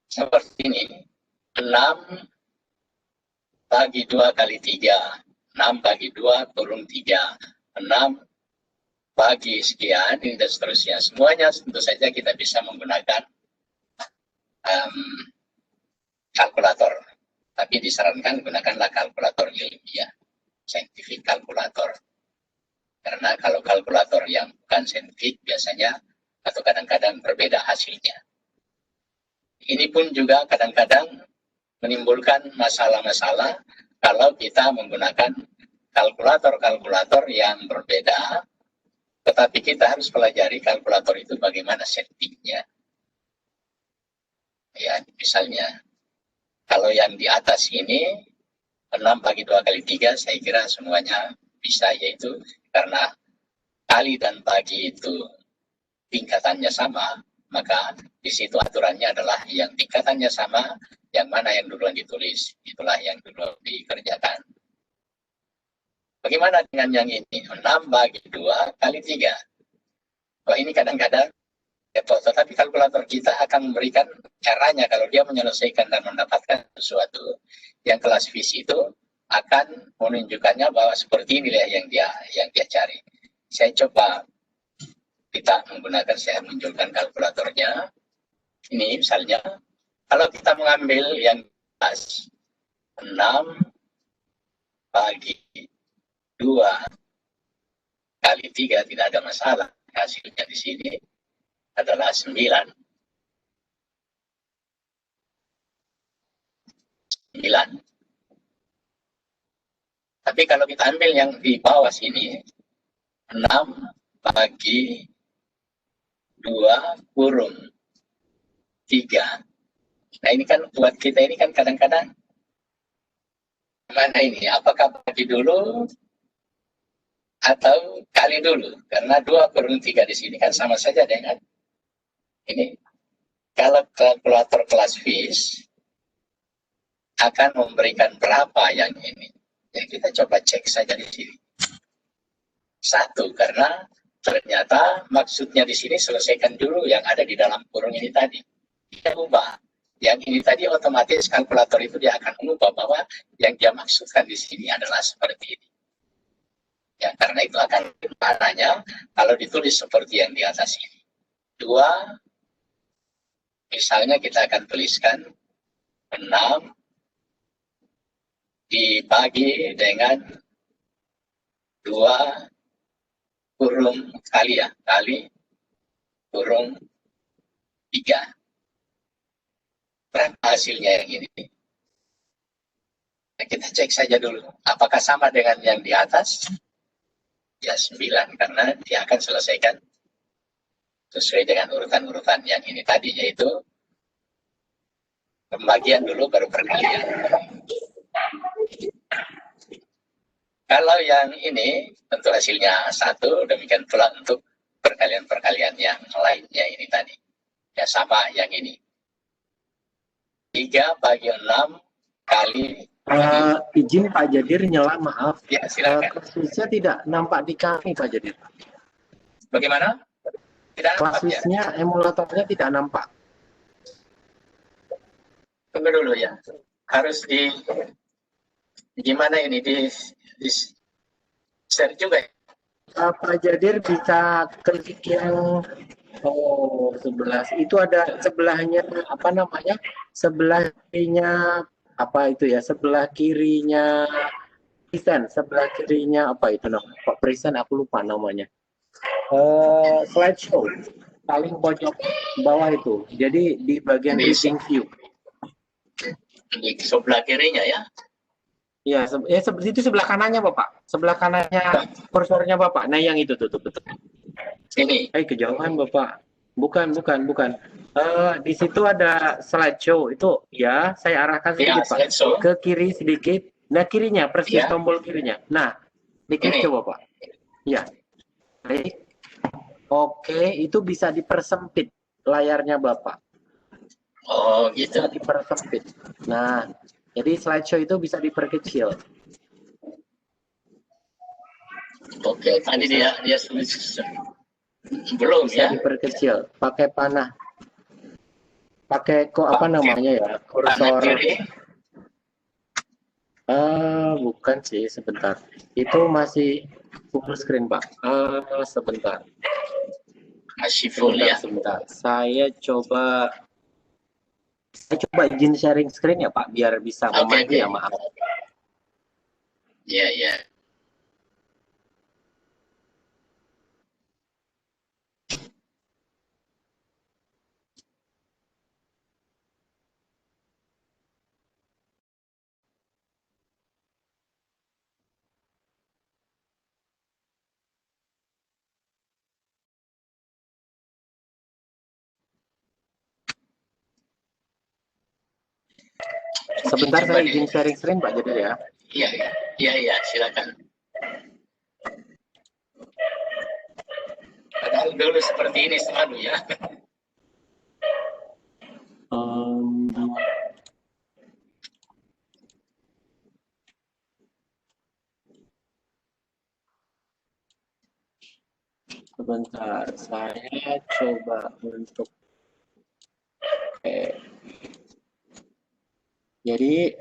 Seperti ini. 6 bagi 2 kali 3, 6 bagi 2 kurung 3, 6 bagi sekian, ini dan seterusnya. Semuanya tentu saja kita bisa menggunakan kalkulator. Tapi disarankan gunakanlah kalkulator ilmiah, scientific kalkulator. Karena kalau kalkulator yang bukan scientific biasanya atau kadang-kadang berbeda hasilnya. Ini pun juga kadang-kadang menimbulkan masalah-masalah kalau kita menggunakan kalkulator-kalkulator yang berbeda, tetapi kita harus pelajari kalkulator itu bagaimana settingnya. Ya, misalnya, kalau yang di atas ini, 6 bagi 2 kali 3, saya kira semuanya bisa, yaitu karena kali dan bagi itu tingkatannya sama, maka di situ aturannya adalah yang tingkatannya sama, yang mana yang duluan ditulis, itulah yang dulu dikerjakan. Bagaimana dengan yang ini? 6 bagi 2 kali 3. Wah, ini kadang-kadang tetapi kalkulator kita akan memberikan caranya kalau dia menyelesaikan dan mendapatkan sesuatu yang kelas visi itu akan menunjukkannya bahwa seperti inilah yang dia cari. Saya coba kita menggunakan, saya munculkan kalkulatornya. Ini misalnya Kalau kita mengambil yang pas 6 bagi 2 kali 3 tidak ada masalah. Hasilnya di sini adalah 9. 9. Tapi kalau kita ambil yang di bawah sini, 6 bagi 2 kurung 3. Nah ini kan buat kita ini kan kadang-kadang mana ini, apakah bagi dulu atau kali dulu? Karena 2 kurung 3 di sini kan sama saja dengan ini. Kalau kalkulator kelas FIS akan memberikan berapa yang ini? Ya kita coba cek saja di sini. 1, karena ternyata maksudnya di sini selesaikan dulu yang ada di dalam kurung ini tadi. Kita ubah. Yang ini tadi otomatis kalkulator itu dia akan mengubah bahwa yang dia maksudkan di sini adalah seperti ini. Ya, karena itu akan maknanya kalau ditulis seperti yang di atas ini. 2, misalnya kita akan tuliskan 6 dibagi dengan 2 kurung kali ya, kali kurung 3. Berapa hasilnya yang ini? Nah, kita cek saja dulu, apakah sama dengan yang di atas? Ya 9, karena dia akan selesaikan sesuai dengan urutan-urutan yang ini tadi, yaitu pembagian dulu baru perkalian. Kalau yang ini tentu hasilnya 1, demikian pula untuk perkalian-perkalian yang lainnya ini tadi. Ya sama yang ini. 3 bagi 6 kali izin Pak Jadir nyela, maaf. Ya, silakan. Kelasnya tidak nampak di kami Pak Jadir. Bagaimana? Tidak nampak ya? Kelasnya emulatornya tidak nampak. Tunggu dulu ya. Harus di gimana ini di share juga ya? Pak Jadir bisa klik yang 11. Itu ada sebelahnya apa namanya? Sebelah kirinya apa itu ya? Sebelah kirinya present, sebelah kirinya apa itu namanya? Pak present aku lupa namanya. Slideshow paling pojok bawah itu. Jadi di bagian reading view. Di sebelah kirinya ya. Ya, seperti itu sebelah kanannya Bapak. Sebelah kanannya kursornya Bapak. Nah, yang itu tuh betul. Ini. Kejauhan Bapak. Bukan. Di situ ada slideshow itu ya, saya arahkan sedikit Ya, Pak. slideshow. Ke kiri sedikit. Nah, kirinya persis Ya. tombol kirinya. Nah, diklik coba Pak. Ya. Baik. Oke, itu bisa dipersempit layarnya Bapak. Oh, gitu. Bisa dipersempit. Nah, jadi slideshow itu bisa diperkecil. Oke, tadi dia belum Bisa ya. diperkecil, pakai panah. Pakai apa namanya ya? Kursor. Bukan sih, sebentar. Itu masih full screen, Pak. Sebentar. Masih full ya. Sebentar. Saya coba izin sharing screen ya, Pak, biar bisa memandu ya, maaf. Ya. Sebentar saya izin sharing screen, Pak Jadir ya. Iya, silakan. Padahal dulu seperti ini selalu ya. Sebentar, saya coba untuk jadi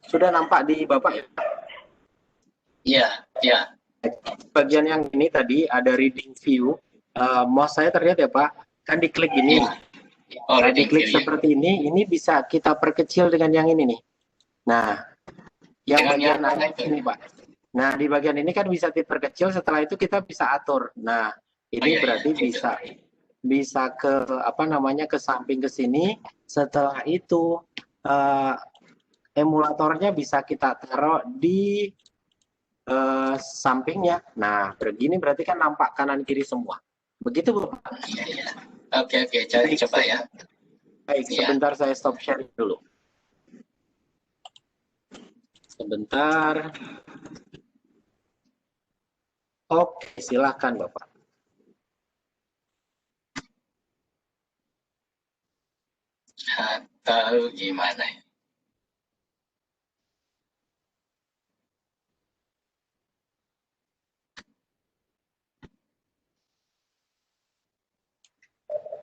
sudah nampak di Bapak ya? Iya. Bagian yang ini tadi ada reading view. Mouse saya terlihat ya Pak? Kan diklik gini. Oh, Nah, reading diklik view ya. seperti ini bisa kita perkecil dengan yang ini nih. Nah, yang Dengan bagian yang mana atas itu? ini, Pak. Nah, di bagian ini kan bisa diperkecil, setelah itu kita bisa atur. Nah, Oh ini iya, berarti iya. bisa ke apa namanya, ke samping ke sini. Setelah itu emulatornya bisa kita taruh di sampingnya. Nah, begini berarti kan nampak kanan kiri semua. Begitu, Bapak. Iya, iya. Oke, cari coba ya. Baik, Iya. sebentar saya stop sharing dulu. Sebentar. Oke, silakan Bapak. Atau gimana ya?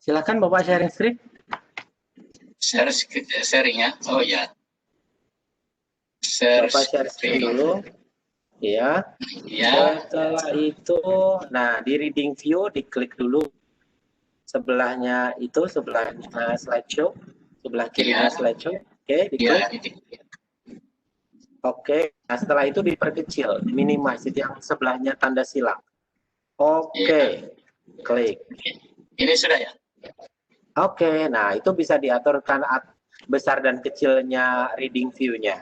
Silakan Bapak sharing screen. Sharing ya. Oh ya. Share Bapak share screen dulu. Ya. Ya. Setelah itu, nah di reading view diklik dulu. Sebelahnya itu sebelahnya slideshow, sebelah kirinya Ya. slideshow. Oke, Ya. diklik. Oke. Nah, setelah itu diperkecil, minimize itu yang sebelahnya tanda silang. Oke. Klik. Ini sudah ya. Oke, nah itu bisa diaturkan besar dan kecilnya reading view-nya.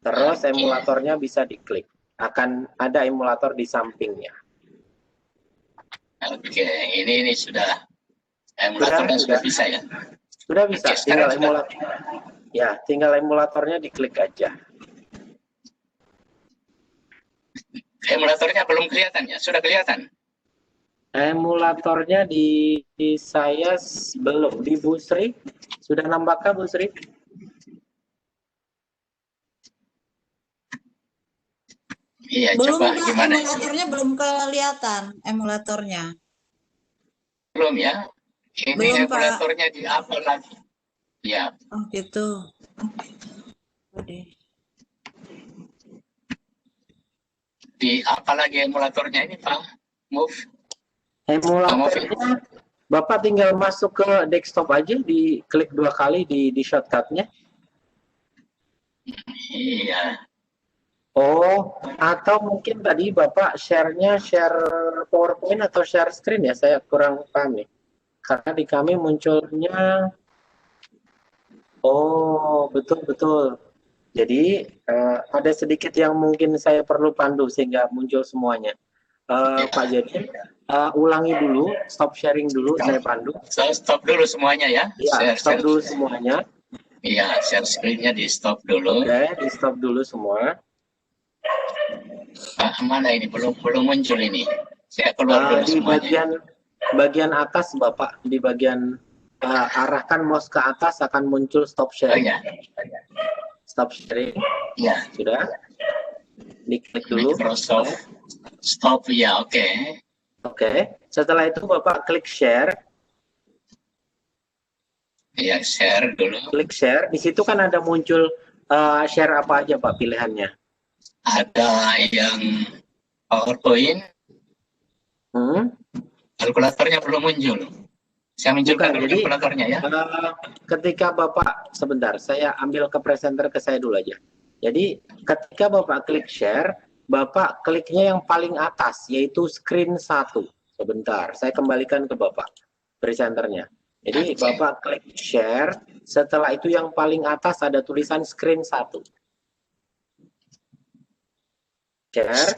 Terus emulatornya bisa diklik. Akan ada emulator di sampingnya. Oke, ini sudah emulatornya sudah bisa ya. Sudah bisa, Oke, tinggal sudah. emulator. Ya, tinggal emulatornya diklik aja. Emulatornya belum kelihatan ya, sudah kelihatan. Emulatornya di saya belum, di Bu Sri. Sudah nampakkah Bu Sri? Iya, Belum, coba Pak, gimana? emulatornya belum kelihatan, emulatornya. Belum ya. Ini Belum, Pak. emulatornya di apa lagi? Ya. Oh gitu. Oke. Di apa lagi emulatornya ini, Pak? Move. Emulatornya Bapak tinggal masuk ke desktop aja, diklik 2 kali di shortcutnya. Iya. Oh, atau mungkin tadi Bapak share-nya share PowerPoint atau share screen ya, saya kurang paham nih. Karena di kami munculnya, oh betul-betul. Jadi ada sedikit yang mungkin saya perlu pandu sehingga muncul semuanya. Pak Jadi, ulangi dulu, stop sharing dulu, saya pandu. Saya stop dulu semuanya ya. Iya, stop dulu semuanya. Iya, share screen-nya di stop dulu. Oke, di stop dulu semua. Mana ini belum muncul ini. Saya keluar dulu Di semuanya. bagian atas Bapak, di bagian arahkan mouse ke atas akan muncul stop Oh sharing. ya. Stop sharing. Ya. Sudah. Diklik dulu. Microsoft. Stop ya, oke. Oke. Setelah itu Bapak klik share. Ya, share dulu. Klik share. Di situ kan ada muncul share apa aja Pak pilihannya? Ada yang PowerPoint. Kalkulatornya belum muncul. Saya munculkan dulu kalkulatornya ya. Ketika Bapak, sebentar, saya ambil ke presenter ke saya dulu aja. Jadi ketika Bapak klik share, Bapak kliknya yang paling atas, yaitu screen 1. Sebentar, saya kembalikan ke Bapak, presenternya. Jadi Bapak klik share, setelah itu yang paling atas ada tulisan screen 1. Share,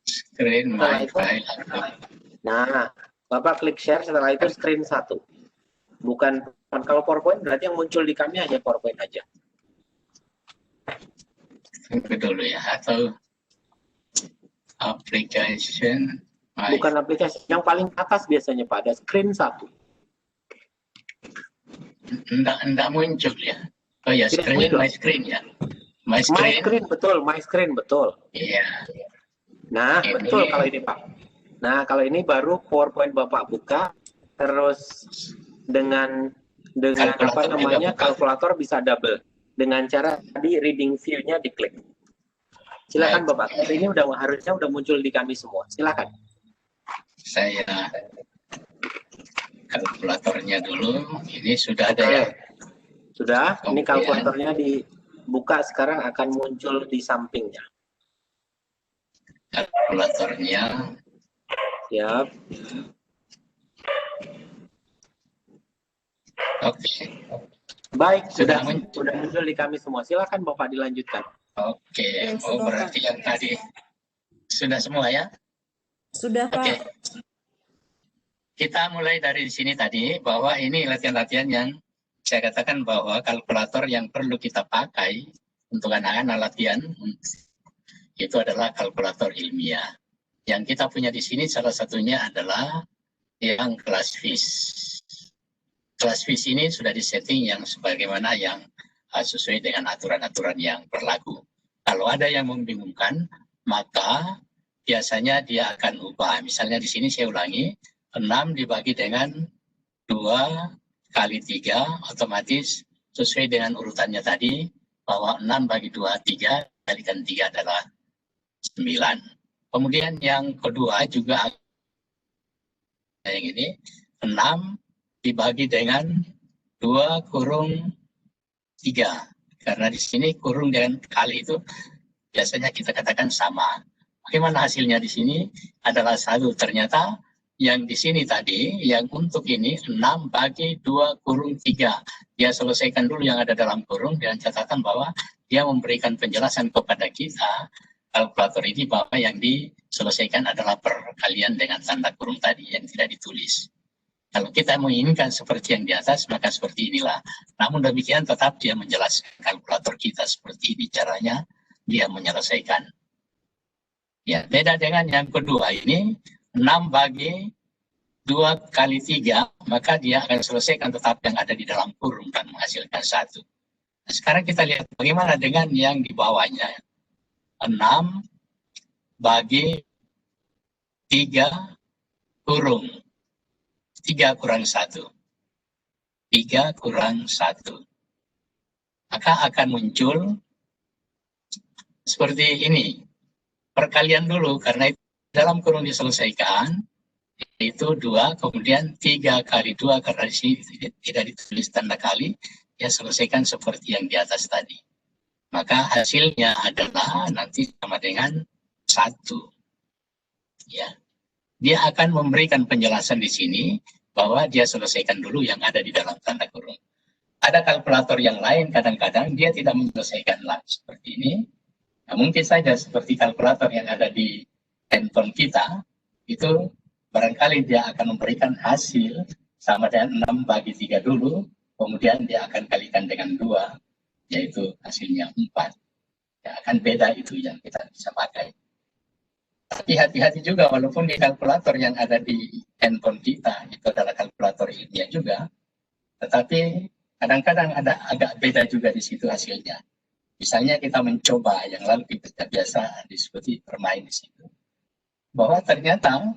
screen my file. Nah, Bapak klik share, setelah itu screen 1. Bukan kalau PowerPoint berarti yang muncul di kami hanya PowerPoint aja. Dulu ya, atau application. Bukan aplikasi, yang paling atas biasanya Pak, ada screen 1. Enggak muncul ya. Oh ya, screen, my screen ya. My screen betul, my screen betul. Iya. Nah, betul kalau ini Pak. Nah, kalau ini baru PowerPoint Bapak buka, terus dengan apa namanya, kalkulator bisa double. Dengan cara tadi reading view-nya diklik. Silakan Bapak, ini harusnya udah muncul di kami semua. Silakan. Saya kalkulatornya dulu. Ini sudah ada ya. Sudah, ini Kemudian, kalkulatornya dibuka sekarang akan muncul di sampingnya. kalkulatornya. Siap. Oke. Baik, Sudah sudah muncul di kami semua. Silakan Bapak dilanjutkan. Oke. Ya, Oh, sudah, berarti yang tadi sudah semua ya? Sudah, Pak. Oke. Kita mulai dari sini tadi bahwa ini latihan-latihan yang saya katakan bahwa kalkulator yang perlu kita pakai untuk anak-anak latihan itu adalah kalkulator ilmiah. Yang kita punya di sini salah satunya adalah yang kelas FIS. Kelas FIS ini sudah disetting yang sebagaimana yang sesuai dengan aturan-aturan yang berlaku. Kalau ada yang membingungkan, maka biasanya dia akan ubah. Misalnya di sini saya ulangi, 6 dibagi dengan 2 kali 3, otomatis sesuai dengan urutannya tadi, bahwa 6 bagi 2, 3, kalikan 3 adalah 9. Kemudian yang kedua juga yang ini, 6 dibagi dengan 2 kurung 3. Karena di sini kurung dengan kali itu biasanya kita katakan sama. Bagaimana hasilnya di sini adalah 1. Ternyata yang di sini tadi, yang untuk ini 6 bagi 2 kurung 3. Dia selesaikan dulu yang ada dalam kurung dengan catatan bahwa dia memberikan penjelasan kepada kita, kalkulator ini, bahwa yang diselesaikan adalah perkalian dengan tanda kurung tadi yang tidak ditulis. Kalau kita menginginkan seperti yang di atas, maka seperti inilah. Namun demikian tetap dia menjelaskan kalkulator kita seperti ini caranya dia menyelesaikan. Ya, beda dengan yang kedua ini, 6 bagi 2 kali 3, maka dia akan selesaikan tetap yang ada di dalam kurung dan menghasilkan 1. Nah, sekarang kita lihat bagaimana dengan yang di bawahnya. 6 bagi 3 kurung 3 kurang 1. 3 kurang 1. Maka akan muncul seperti ini. Perkalian dulu, karena itu dalam kurung diselesaikan, itu 2, kemudian 3 kali 2, karena di sini tidak ditulis tanda kali, ya selesaikan seperti yang di atas tadi. Maka hasilnya adalah nanti sama dengan 1. Ya. Dia akan memberikan penjelasan di sini bahwa dia selesaikan dulu yang ada di dalam tanda kurung. Ada kalkulator yang lain kadang-kadang dia tidak menyelesaikan seperti ini. Nah, mungkin saja seperti kalkulator yang ada di handphone kita, itu barangkali dia akan memberikan hasil sama dengan 6 bagi 3 dulu, kemudian dia akan kalikan dengan 2, yaitu hasilnya 4. Ya, akan beda itu yang kita bisa pakai. Tapi hati-hati juga, walaupun di kalkulator yang ada di handphone kita, itu adalah kalkulator ilmiah juga, tetapi kadang-kadang ada agak beda juga di situ hasilnya. Misalnya kita mencoba, yang lalu kita biasa diskusi bermain di situ, bahwa ternyata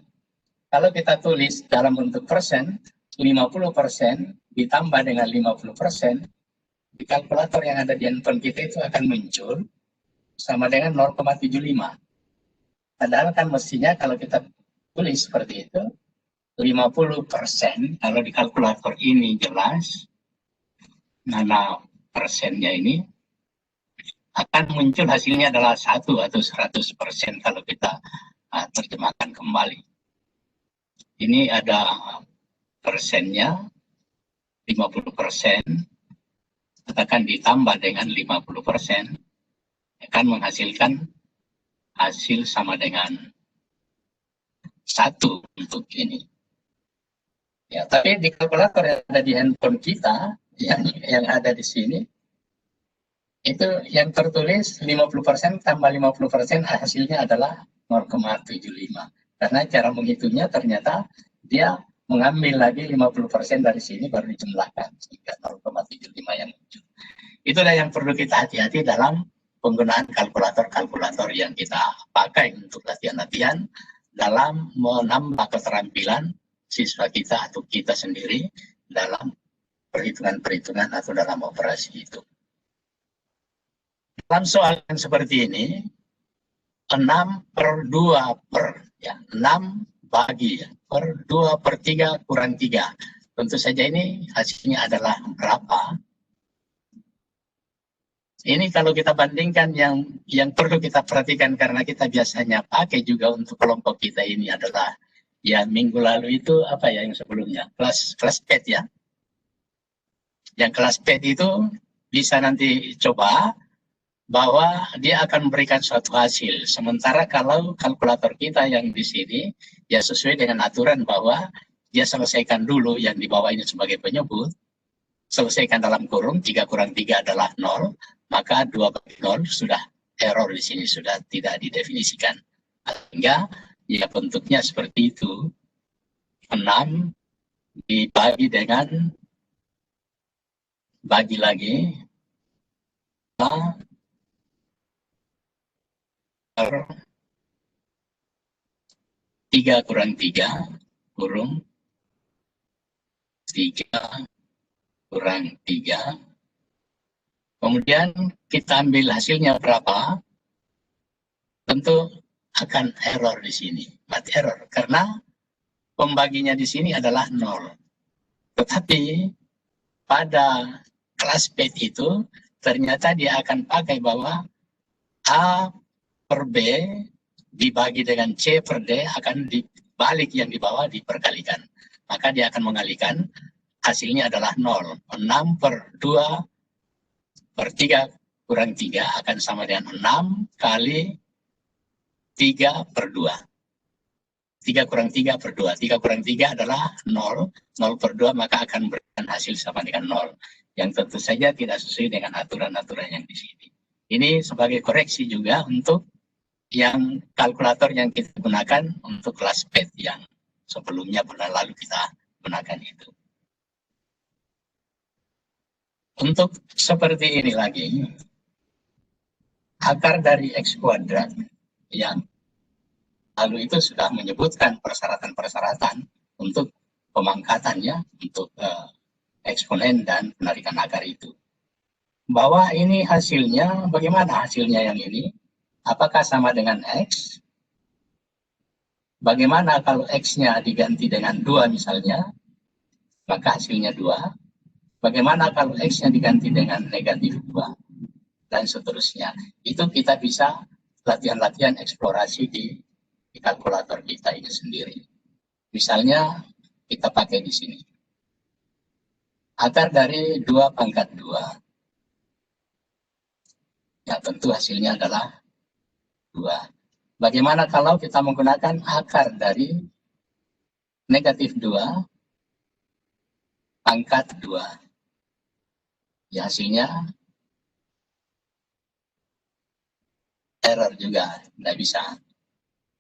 kalau kita tulis dalam bentuk persen, 50% ditambah dengan 50%, di kalkulator yang ada di handphone kita itu akan muncul sama dengan 0,75. Padahal kan mestinya kalau kita tulis seperti itu, 50% kalau di kalkulator ini jelas, mana persennya ini, akan muncul hasilnya adalah 1 atau 100% kalau kita terjemahkan kembali. Ini ada persennya, 50%, katakan ditambah dengan 50%, akan menghasilkan hasil sama dengan 1 untuk ini. Ya, tapi di kalkulator yang ada di handphone kita, yang ada di sini, itu yang tertulis 50% tambah 50% hasilnya adalah 0,75. Karena cara menghitungnya ternyata dia mengambil lagi 50% dari sini baru dijumlahkan sehingga 0,75 yang muncul. Itulah yang perlu kita hati-hati dalam penggunaan kalkulator-kalkulator yang kita pakai untuk latihan-latihan dalam menambah keterampilan siswa kita atau kita sendiri dalam perhitungan-perhitungan atau dalam operasi itu. Dalam soal yang seperti ini, 6/2 per, ya, 6 bagi per 2/3 kurang 3. tentu saja ini hasilnya adalah berapa. Ini kalau kita bandingkan yang perlu kita perhatikan, karena kita biasanya pakai juga untuk kelompok kita ini adalah ya minggu lalu itu apa ya yang sebelumnya kelas PET ya. Yang kelas PET itu bisa nanti coba bahwa dia akan memberikan suatu hasil. Sementara kalau kalkulator kita yang di sini ya sesuai dengan aturan bahwa dia selesaikan dulu yang di bawah ini sebagai penyebut, selesaikan dalam kurung 3 kurang 3 adalah 0, maka 2 bagi 0 sudah error di sini, sudah tidak didefinisikan. Sehingga ya bentuknya seperti itu, 6 dibagi dengan bagi lagi 3 kurang 3 kurung 3 kurang 3. Kemudian kita ambil hasilnya berapa, tentu akan error di sini. Mati error, karena pembaginya di sini adalah 0. Tetapi pada kelas PET itu, ternyata dia akan pakai bahwa A per B dibagi dengan C per D akan dibalik yang di bawah diperkalikan. Maka dia akan mengalihkan, hasilnya adalah 0. 6 per 2 per 3 kurang 3 akan sama dengan 6 kali 3 per 2. 3 kurang 3 per 2. 3 kurang 3 adalah 0. 0 per 2 maka akan memberikan hasil sama dengan 0. Yang tentu saja tidak sesuai dengan aturan-aturan yang di sini. Ini sebagai koreksi juga untuk yang kalkulator yang kita gunakan untuk kelas PET yang sebelumnya bulan lalu kita gunakan itu. Untuk seperti ini lagi, akar dari X kuadrat yang lalu itu sudah menyebutkan persyaratan-persyaratan untuk pemangkatannya, untuk eksponen dan penarikan akar itu. Bahwa ini hasilnya, bagaimana hasilnya yang ini? Apakah sama dengan X? Bagaimana kalau X-nya diganti dengan 2 misalnya, maka hasilnya 2. Bagaimana kalau X-nya diganti dengan negatif 2, dan seterusnya. Itu kita bisa latihan-latihan eksplorasi di kalkulator kita ini sendiri. Misalnya, kita pakai di sini. Akar dari 2 pangkat 2. Ya, tentu hasilnya adalah 2. Bagaimana kalau kita menggunakan akar dari negatif 2 pangkat 2? Ya, hasilnya error juga, tidak bisa.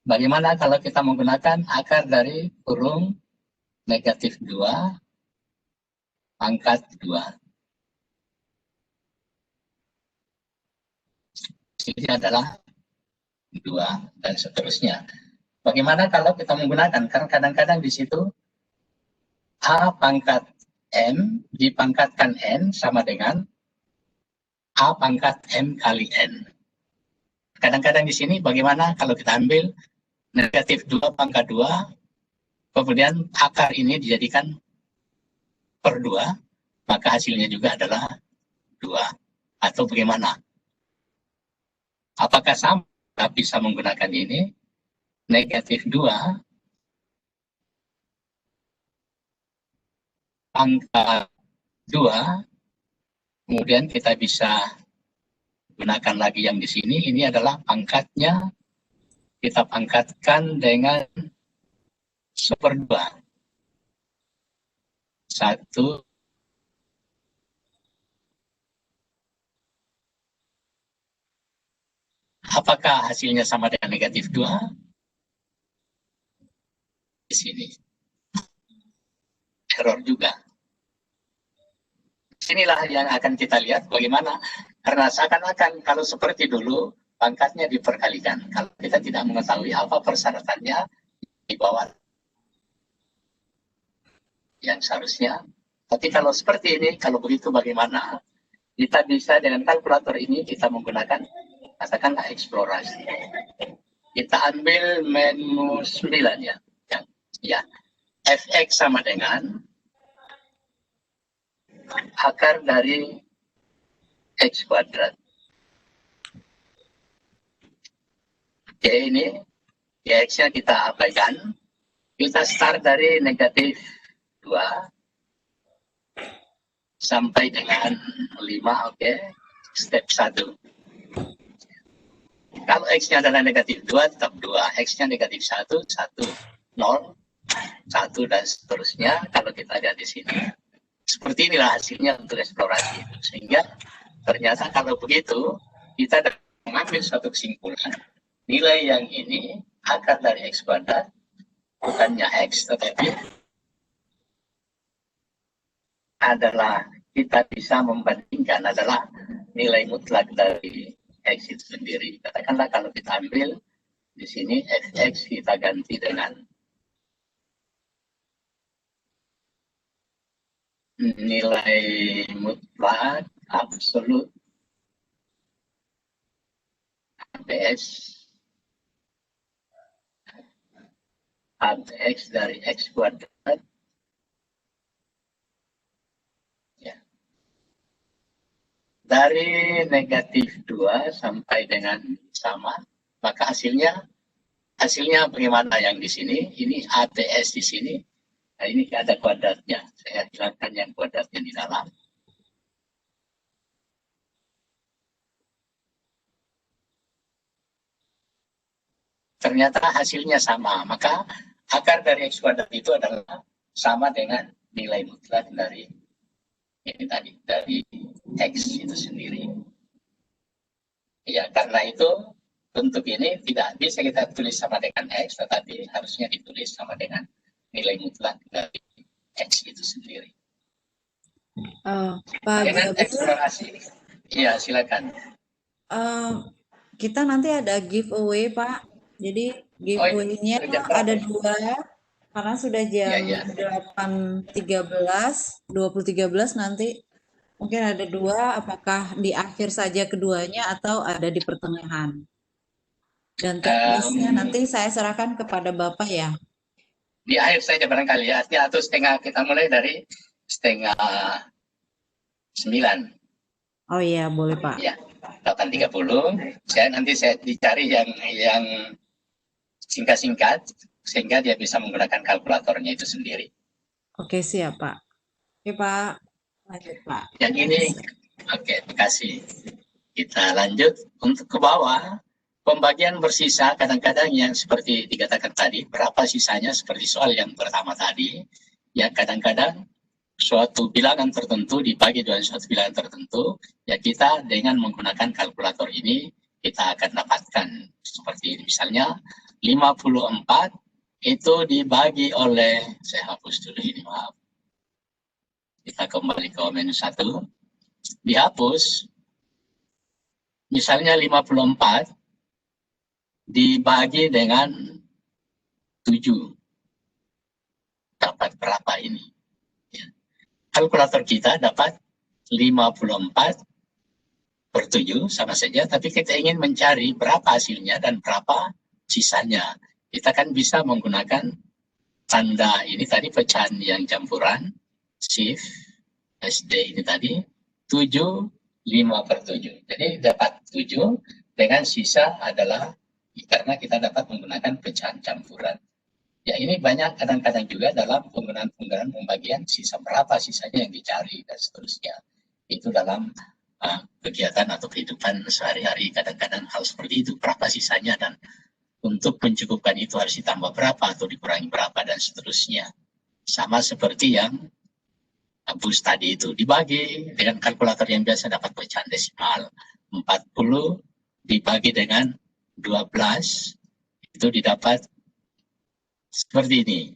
Bagaimana kalau kita menggunakan akar dari kurung negatif 2 pangkat 2? Hasilnya adalah 2, dan seterusnya. Bagaimana kalau kita menggunakan, karena kadang-kadang di situ A pangkat M dipangkatkan N sama dengan A pangkat M kali N. Kadang-kadang di sini bagaimana kalau kita ambil negatif 2 pangkat 2, kemudian akar ini dijadikan per 2, maka hasilnya juga adalah 2. Atau bagaimana? Apakah sama bisa menggunakan ini? Negatif 2 pangkat 2, kemudian kita bisa gunakan lagi yang di sini. Ini adalah pangkatnya, kita pangkatkan dengan 1/2. 1 apakah hasilnya sama dengan negatif 2? Di sini. Error juga. Inilah yang akan kita lihat bagaimana, karena seakan-akan kalau seperti dulu pangkatnya diperkalikan. Kalau kita tidak mengetahui apa persyaratannya di bawah yang seharusnya. Tapi kalau seperti ini, kalau begitu bagaimana? Kita bisa dengan kalkulator ini kita menggunakan, katakanlah eksplorasi. Kita ambil menu 9 ya. Ya. Fx sama dengan akar dari X kuadrat. Oke, ini ya X-nya kita abaikan. Kita start dari negatif 2 sampai dengan 5, oke. Step 1. Kalau X-nya adalah negatif 2, tetap 2. X-nya negatif 1, 1, 0, 1, dan seterusnya. Kalau kita lihat di sini, seperti inilah hasilnya untuk eksplorasi. Sehingga ternyata kalau begitu, kita dapat mengambil suatu kesimpulan. Nilai yang ini, akar dari X kuadrat, bukannya X, tetapi adalah kita bisa membandingkan adalah nilai mutlak dari X itu sendiri. Katakanlah kalau kita ambil di sini X kita ganti dengan nilai mutlak absolut ABX dari X kuadrat. Ya. Dari negatif 2 sampai dengan sama, maka hasilnya bagaimana yang di sini? Ini ATS di sini. Nah, ini ada kuadratnya. Saya hilangkan yang kuadratnya di dalam. Ternyata hasilnya sama. Maka akar dari X kuadrat itu adalah sama dengan nilai mutlak dari ini tadi, dari X itu sendiri. Ya, karena itu bentuk ini tidak bisa kita tulis sama dengan X, tetapi harusnya ditulis sama dengan nilai mutlak dari X itu sendiri. Pak Dengan Gabriel, eksplorasi. Iya, silakan. kita nanti ada giveaway, Pak. Jadi giveaway-nya ada 2, karena sudah jam 8.13, 20.13 nanti. Mungkin ada 2, apakah di akhir saja keduanya atau ada di pertengahan? Dan teknisnya nanti saya serahkan kepada Bapak ya. Di akhir saja barangkali ya, atau setengah, kita mulai dari setengah 9. Oh iya, boleh Pak. Ya, 8.30. Nanti saya dicari yang singkat-singkat, sehingga dia bisa menggunakan kalkulatornya itu sendiri. Oke, siap Pak. Oke Pak, lanjut Pak. Yang ini, oke, terima kasih. Kita lanjut untuk ke bawah. Pembagian bersisa kadang-kadang yang seperti dikatakan tadi, berapa sisanya seperti soal yang pertama tadi. Ya, kadang-kadang suatu bilangan tertentu dibagi dengan suatu bilangan tertentu, ya kita dengan menggunakan kalkulator ini, kita akan dapatkan seperti ini. Misalnya, 54 itu dibagi oleh, saya hapus dulu ini, maaf. Kita kembali ke menu 1. Dihapus, misalnya 54, dibagi dengan 7. Dapat berapa ini? Ya. Kalkulator kita dapat 54 per 7 sama saja, tapi kita ingin mencari berapa hasilnya dan berapa sisanya. Kita kan bisa menggunakan tanda ini tadi pecahan yang campuran, shift, SD ini tadi, 7, 5 per 7. Jadi dapat 7 dengan sisa adalah karena kita dapat menggunakan pecahan campuran. Ya, ini banyak kadang-kadang juga dalam penggunaan pembagian sisa berapa sisanya yang dicari dan seterusnya. Itu dalam kegiatan atau kehidupan sehari-hari kadang-kadang hal seperti itu, berapa sisanya dan untuk mencukupkan itu harus ditambah berapa atau dikurangi berapa dan seterusnya. Sama seperti yang bus tadi itu dibagi dengan kalkulator yang biasa dapat pecahan desimal. 40 dibagi dengan 12 itu didapat seperti ini.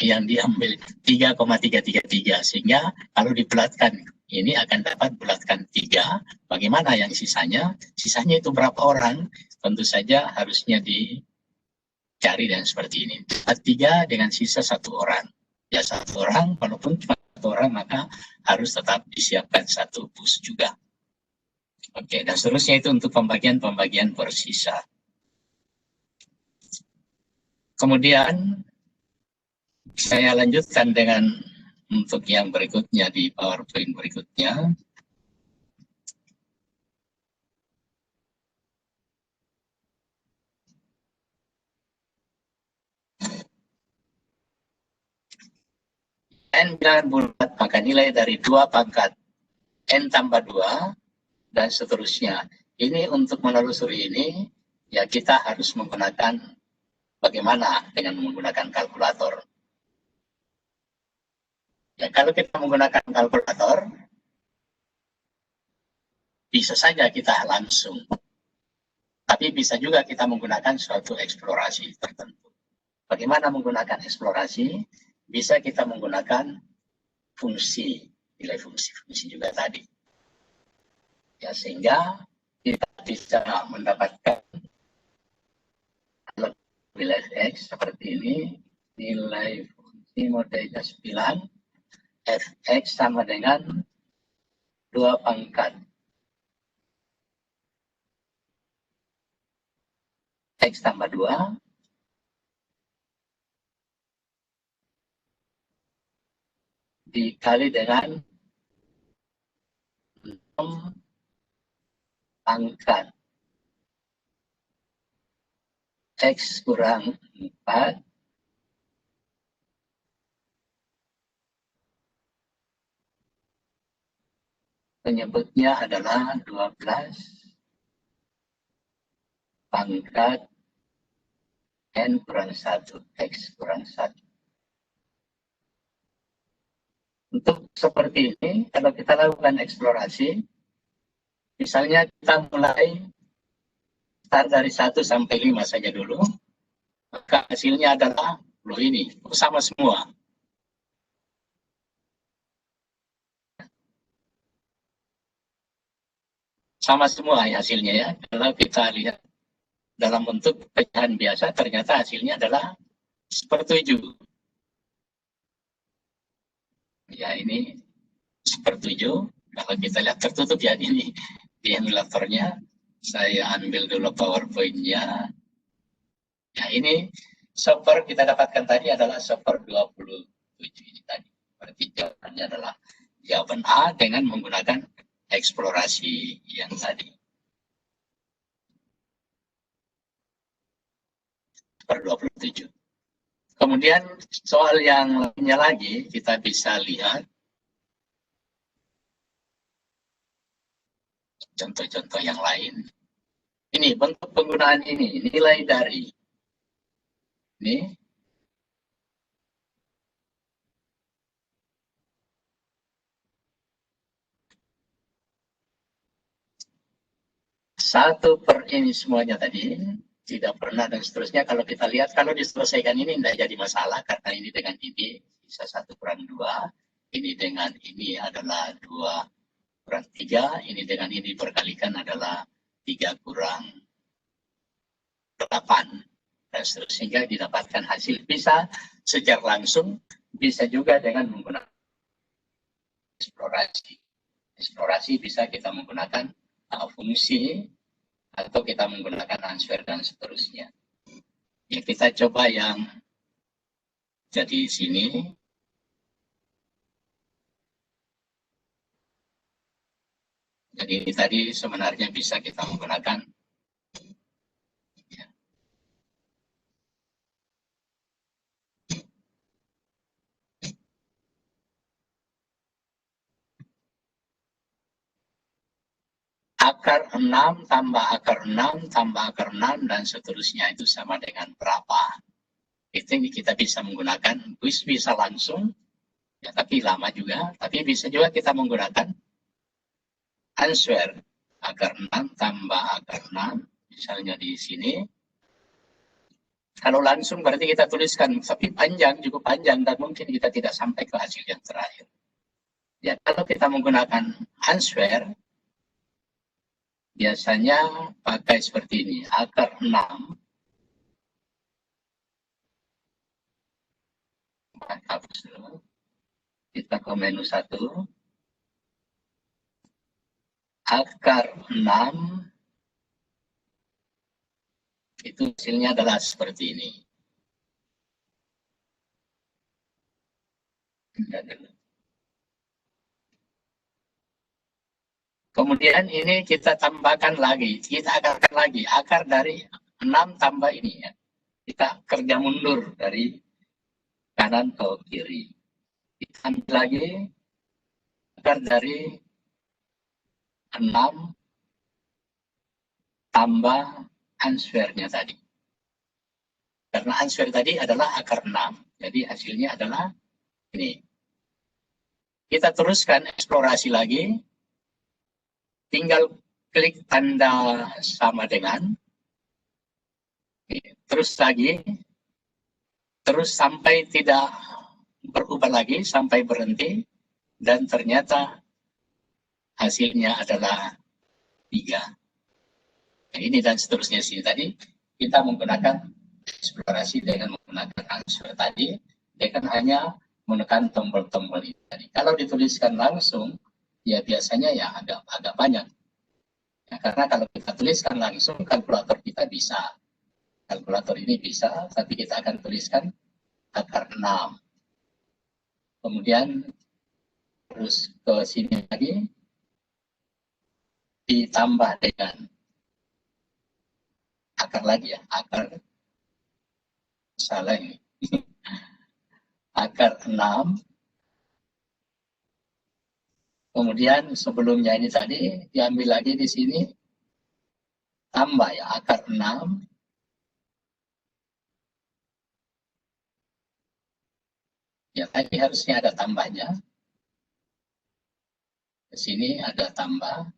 Yang diambil 3,333 sehingga kalau dibulatkan ini akan dapat bulatkan 3. Bagaimana yang sisanya? Sisanya itu berapa orang? Tentu saja harusnya dicari dan seperti ini. 3 dengan sisa 1 orang. Ya 1 orang, walaupun cuma 1 orang maka harus tetap disiapkan 1 bus juga. Oke, dan seterusnya itu untuk pembagian bersisa. Kemudian saya lanjutkan dengan untuk yang berikutnya di PowerPoint berikutnya. N bilangan bulat, maka nilai dari 2 pangkat N tambah 2 dan seterusnya. Ini untuk menelusuri ini, ya kita harus menggunakan bagaimana dengan menggunakan kalkulator. Ya, kalau kita menggunakan kalkulator, bisa saja kita langsung. Tapi bisa juga kita menggunakan suatu eksplorasi tertentu. Bagaimana menggunakan eksplorasi? Bisa kita menggunakan fungsi, nilai fungsi-fungsi juga tadi. Ya, sehingga kita bisa mendapatkan nilai X seperti ini, nilai fungsi model 9, Fx sama dengan 2 pangkat X tambah 2 dikali dengan 6 pangkat X kurang 4 penyebutnya adalah 12 pangkat N kurang 1 X kurang 1. Untuk seperti ini, kalau kita lakukan eksplorasi, misalnya kita mulai start dari 1 sampai 5 saja dulu, maka hasilnya adalah loh ini, sama semua. Sama semua hasilnya ya. Kalau kita lihat dalam bentuk pecahan biasa, ternyata hasilnya adalah 1/7. Ya, ini 1/7. Kalau kita lihat tertutup ya ini di emulatornya. Saya ambil dulu PowerPoint-nya. Ya, ini software kita dapatkan tadi adalah software 27 ini tadi. Berarti jawabannya adalah jawaban A dengan menggunakan eksplorasi yang tadi. Per 27. Kemudian soal yang lainnya lagi kita bisa lihat contoh-contoh yang lain. Ini bentuk penggunaan ini, nilai dari. Ini. Satu per ini semuanya tadi, tidak pernah dan seterusnya. Kalau kita lihat, kalau diselesaikan ini tidak jadi masalah, karena ini dengan ini bisa 1/2. Ini dengan ini adalah 2/3. Ini dengan ini berkalikan adalah 3/8. Dan seterusnya, sehingga didapatkan hasil. Bisa secara langsung, bisa juga dengan menggunakan eksplorasi. Eksplorasi bisa kita menggunakan fungsi, atau kita menggunakan answer dan seterusnya. Ya, kita coba yang jadi sini. Jadi ini tadi sebenarnya bisa kita menggunakan ya. Akar 6 tambah akar 6 tambah akar 6 dan seterusnya itu sama dengan berapa? Itu kita bisa menggunakan, bisa langsung, ya, tapi lama juga. Tapi bisa juga kita menggunakan answer akar 6 tambah akar 6, misalnya di sini. Kalau langsung berarti kita tuliskan, tapi panjang, cukup panjang, dan mungkin kita tidak sampai ke hasil yang terakhir. Ya, kalau kita menggunakan answer, biasanya pakai seperti ini, akar 6. Hapus dulu. Kita ke menu 1. Akar 6 itu hasilnya adalah seperti ini. Kemudian ini kita tambahkan lagi, kita akarkan lagi, akar dari 6 tambah ini ya. Kita kerja mundur dari kanan ke kiri. Kita ambil lagi akar dari 6 tambah answernya tadi. Karena answer tadi adalah akar 6. Jadi hasilnya adalah ini. Kita teruskan eksplorasi lagi. Tinggal klik tanda sama dengan. Terus lagi. Terus sampai tidak berubah lagi, sampai berhenti. Dan ternyata hasilnya adalah 3. Nah, ini dan seterusnya sini tadi. Kita menggunakan eksplorasi dengan menggunakan answer tadi. Dengan hanya menekan tombol-tombol ini tadi. Kalau dituliskan langsung, ya biasanya ya agak banyak. Ya, karena kalau kita tuliskan langsung, kalkulator kita bisa. Kalkulator ini bisa, tapi kita akan tuliskan akar 6. Kemudian terus ke sini lagi, ditambah dengan akar lagi ya, akar salah ini. Akar 6. Kemudian sebelumnya ini tadi diambil lagi di sini, tambah ya akar 6. Ya tadi harusnya ada tambahnya. Di sini ada tambah.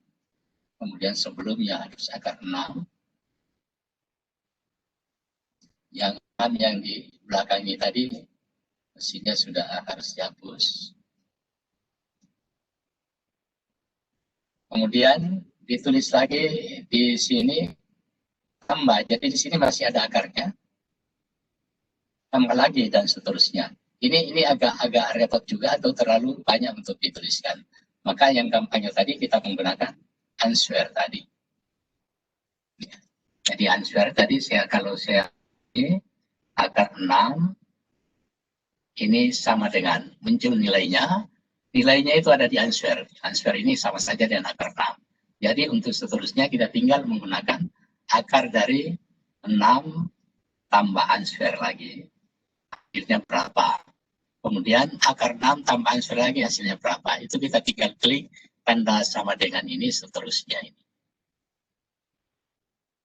Kemudian sebelumnya harus akar 6. Yang di belakang ini tadi mesinnya sudah harus dihapus. Kemudian ditulis lagi di sini tambah. Jadi di sini masih ada akarnya. Tambah lagi dan seterusnya. Ini agak repot juga atau terlalu banyak untuk dituliskan. Maka yang gampangnya tadi kita menggunakan answer tadi. Jadi answer tadi kalau saya ini akar 6 ini sama dengan muncul nilainya. Nilainya itu ada di answer. Answer ini sama saja dengan akar 6. Jadi untuk seterusnya kita tinggal menggunakan akar dari 6 tambah answer lagi. Hasilnya berapa? Kemudian akar 6 tambah answer lagi hasilnya berapa? Itu kita tinggal klik tanda sama dengan ini seterusnya ini.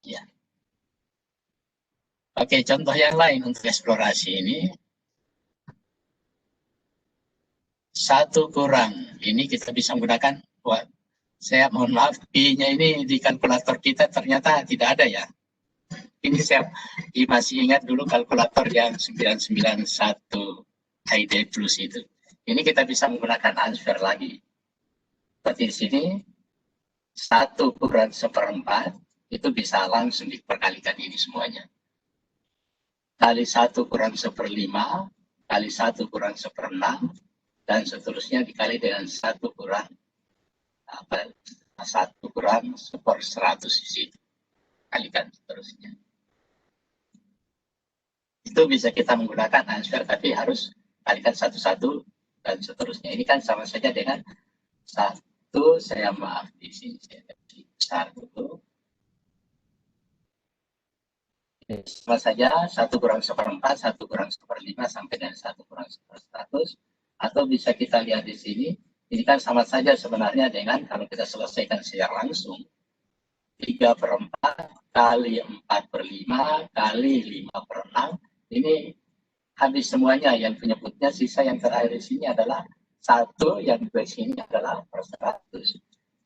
Ya. Oke, contoh yang lain untuk eksplorasi ini. 1 kurang, ini kita bisa menggunakan, saya mohon maaf, I-nya ini di kalkulator kita ternyata tidak ada ya. Ini saya masih ingat dulu kalkulator yang 991 ID Plus itu. Ini kita bisa menggunakan answer lagi. Seperti di sini, 1 kurang 1/4, itu bisa langsung diperkalikan ini semuanya. Kali 1 kurang 1/5, kali 1 kurang 1/6, dan seterusnya dikali dengan 1 kurang 1/100 di situ. Kalikan seterusnya. Itu bisa kita menggunakan answer, tapi harus kalikan 1/1 dan seterusnya. Ini kan sama saja dengan 1, saya maaf di sini saya besar dulu. Sama saja 1 kurang 1/4, 1 kurang 1/5 sampai dengan 1 kurang 1/100. Atau bisa kita lihat di sini, ini kan sama saja sebenarnya dengan kalau kita selesaikan secara langsung. 3/4 kali 4/5 kali 5/6. Ini habis semuanya, yang penyebutnya sisa yang terakhir di sini adalah 1, yang di sini adalah per 100.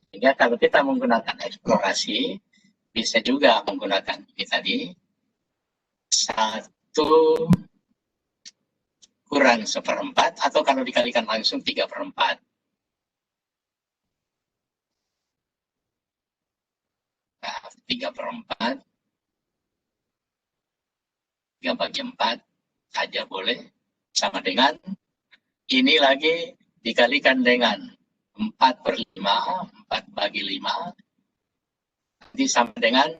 Sehingga kalau kita menggunakan eksplorasi, bisa juga menggunakan ini tadi, 1 kurang 1/4, atau kalau dikalikan langsung 3/4. Nah, 3/4, 3 bagi 4 saja boleh, sama dengan ini lagi dikalikan dengan 4/5, 4 bagi 5, nanti sama dengan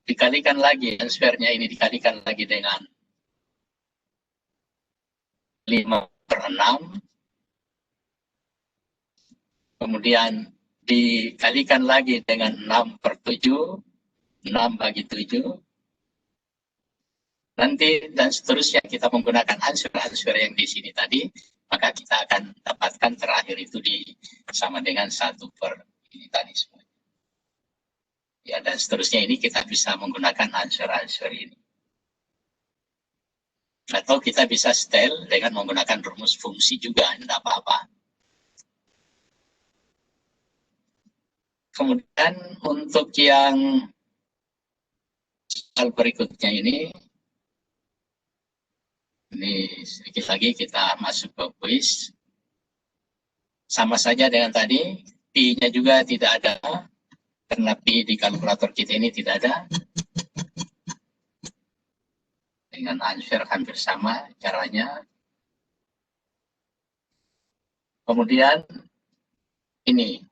dikalikan lagi, answernya ini dikalikan lagi dengan 5/6, kemudian dikalikan lagi dengan 6/7, 6 bagi 7, nanti dan seterusnya kita menggunakan ansur-ansur yang di sini tadi, maka kita akan dapatkan terakhir itu sama dengan 1 per ini tadi semua. Ya, dan seterusnya ini kita bisa menggunakan ansur-ansur ini. Atau kita bisa setel dengan menggunakan rumus fungsi juga, tidak apa-apa. Kemudian untuk yang hal berikutnya ini sedikit lagi kita masuk ke kuis. Sama saja dengan tadi, Pi-nya juga tidak ada, karena Pi di kalkulator kita ini tidak ada. Dengan answer hampir sama caranya. Kemudian ini.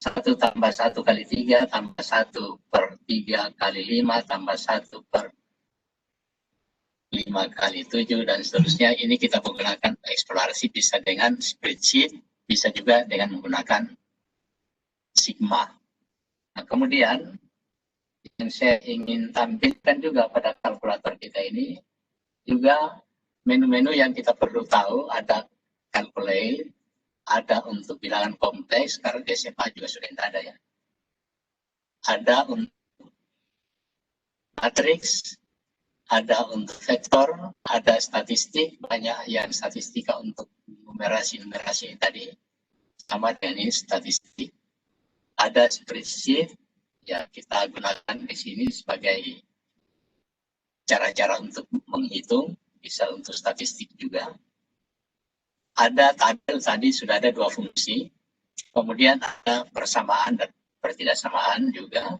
Satu tambah 1 kali 3 tambah 1 per 3 kali 5 tambah 1 per 5 kali 7 dan seterusnya. Ini kita menggunakan eksplorasi, bisa dengan spreadsheet, bisa juga dengan menggunakan sigma. Nah, kemudian yang saya ingin tampilkan juga pada kalkulator kita ini juga menu-menu yang kita perlu tahu. Ada calculate, ada untuk bilangan kompleks, karena di SMA juga sudah ada ya. Ada untuk matriks, ada untuk vektor, ada statistik, banyak yang statistika untuk numerasi tadi, sama dengan ini statistik. Ada spreadsheet, ya kita gunakan di sini sebagai cara-cara untuk menghitung, bisa untuk statistik juga. Ada tabel tadi sudah ada 2 fungsi, kemudian ada persamaan dan pertidaksamaan juga.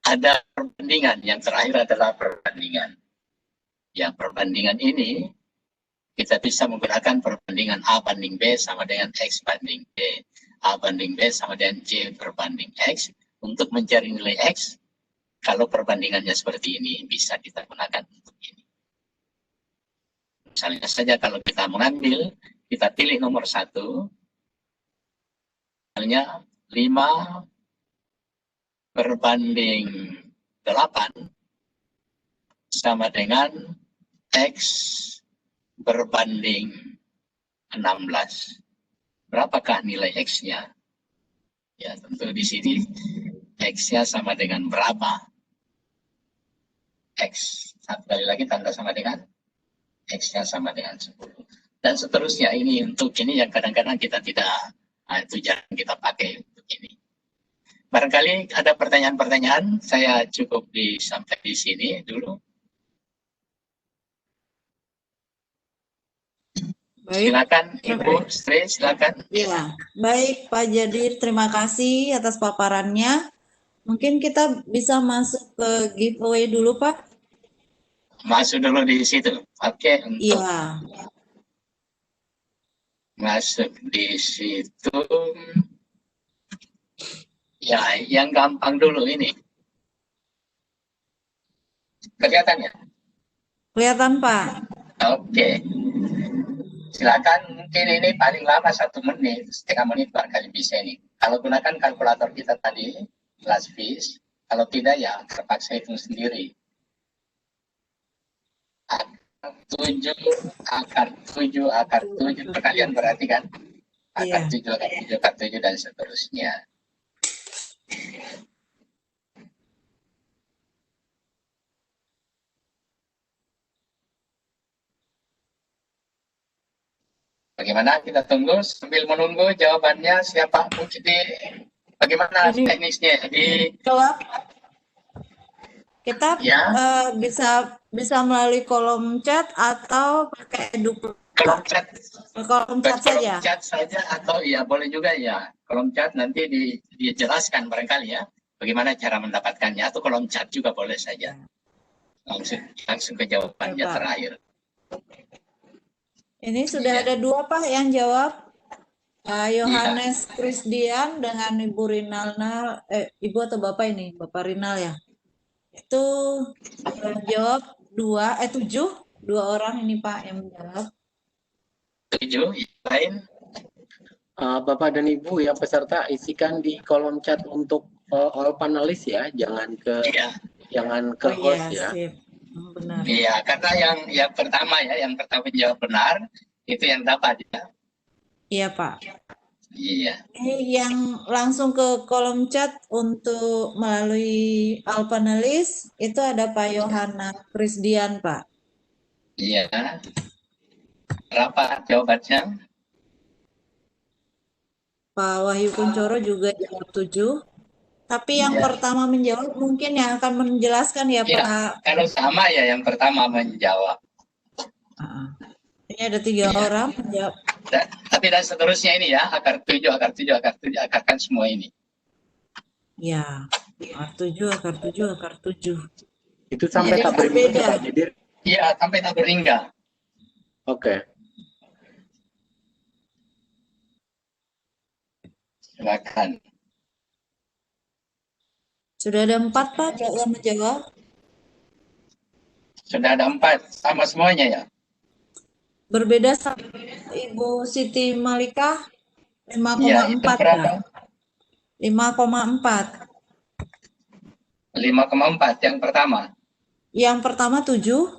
Ada perbandingan, yang terakhir adalah perbandingan. Yang perbandingan ini kita bisa menggunakan perbandingan A banding B sama dengan X banding B. A banding B sama dengan J berbanding X. Untuk mencari nilai X, kalau perbandingannya seperti ini, bisa kita gunakan untuk ini. Misalnya saja kalau kita mengambil, kita pilih nomor 1, misalnya 5 berbanding 8 sama dengan X berbanding 16. Berapakah nilai X-nya? Ya, tentu di sini X-nya sama dengan berapa? X. Satu kali lagi tanda sama dengan X-nya sama dengan 10. Dan seterusnya ini untuk ini yang kadang-kadang kita tidak, itu jarang kita pakai untuk ini. Barangkali ada pertanyaan-pertanyaan, saya cukup sampai di sini dulu. Baik. Silakan Ibu Sri, silakan. Ya, baik Pak Jadir, terima kasih atas paparannya. Mungkin kita bisa masuk ke giveaway dulu Pak. Masuk dulu di situ. Oke, untuk masuk di situ. Ya, yang gampang dulu ini. Kelihatan ya? Kelihatan Pak. Oke. Silakan, mungkin ini paling lama 1 menit, setengah menit barangkali bisa ini. Kalau gunakan kalkulator kita tadi, GlassFish, kalau tidak ya terpaksa hitung sendiri. Akar 7, perkalian berarti kan? Akar 7, akar 7, dan seterusnya. Bagaimana kita tunggu sambil menunggu jawabannya siapa mungkin bagaimana teknisnya kita ya. Bisa melalui kolom chat atau pakai kolom chat saja. Chat saja atau ya boleh juga ya kolom chat, nanti dijelaskan barangkali ya bagaimana cara mendapatkannya, atau kolom chat juga boleh saja. Langsung ke jawabannya terakhir. Ini sudah ada 2 Pak yang jawab. Yohanes Krisdian dengan Ibu Rinalna, Ibu atau Bapak ini? Bapak Rinal ya. Itu jawab 7 orang ini Pak yang menjawab. Setuju? Yang lain? Bapak dan Ibu yang peserta isikan di kolom chat untuk all panelis ya, jangan ke Iya. Oh host iya, ya. sip. Benar. Iya, karena yang pertama yang pertama jawab benar itu yang dapat ya. Iya, Pak. Iya. Yang langsung ke kolom chat untuk melalui all panelis itu ada Pak Yohana Krisdian, Pak. Iya. Berapa jawabannya? Pak Wahyu Kuncoro juga jawab 7. Tapi yang Iya. pertama menjawab mungkin yang akan menjelaskan ya, Iya. Pak. Kalau sama ya yang pertama menjawab. Ini ada 3 Iya. orang menjawab. Tapi dan seterusnya ini ya, akar 7, akarkan semua ini. Ya, akar 7, akar 7, akar 7. Itu sampai Jadi tak berhingga, berbeda. Pak Jedir? Iya, sampai tak berhingga. Oke. Silakan. Sudah ada 4, Pak, yang menjawab. Sudah ada 4, sama semuanya ya? Berbeda sama Ibu Siti Malika, Iya, itu 5,4, berapa? Pak. 5,4. 5,4 yang pertama. Yang pertama 7,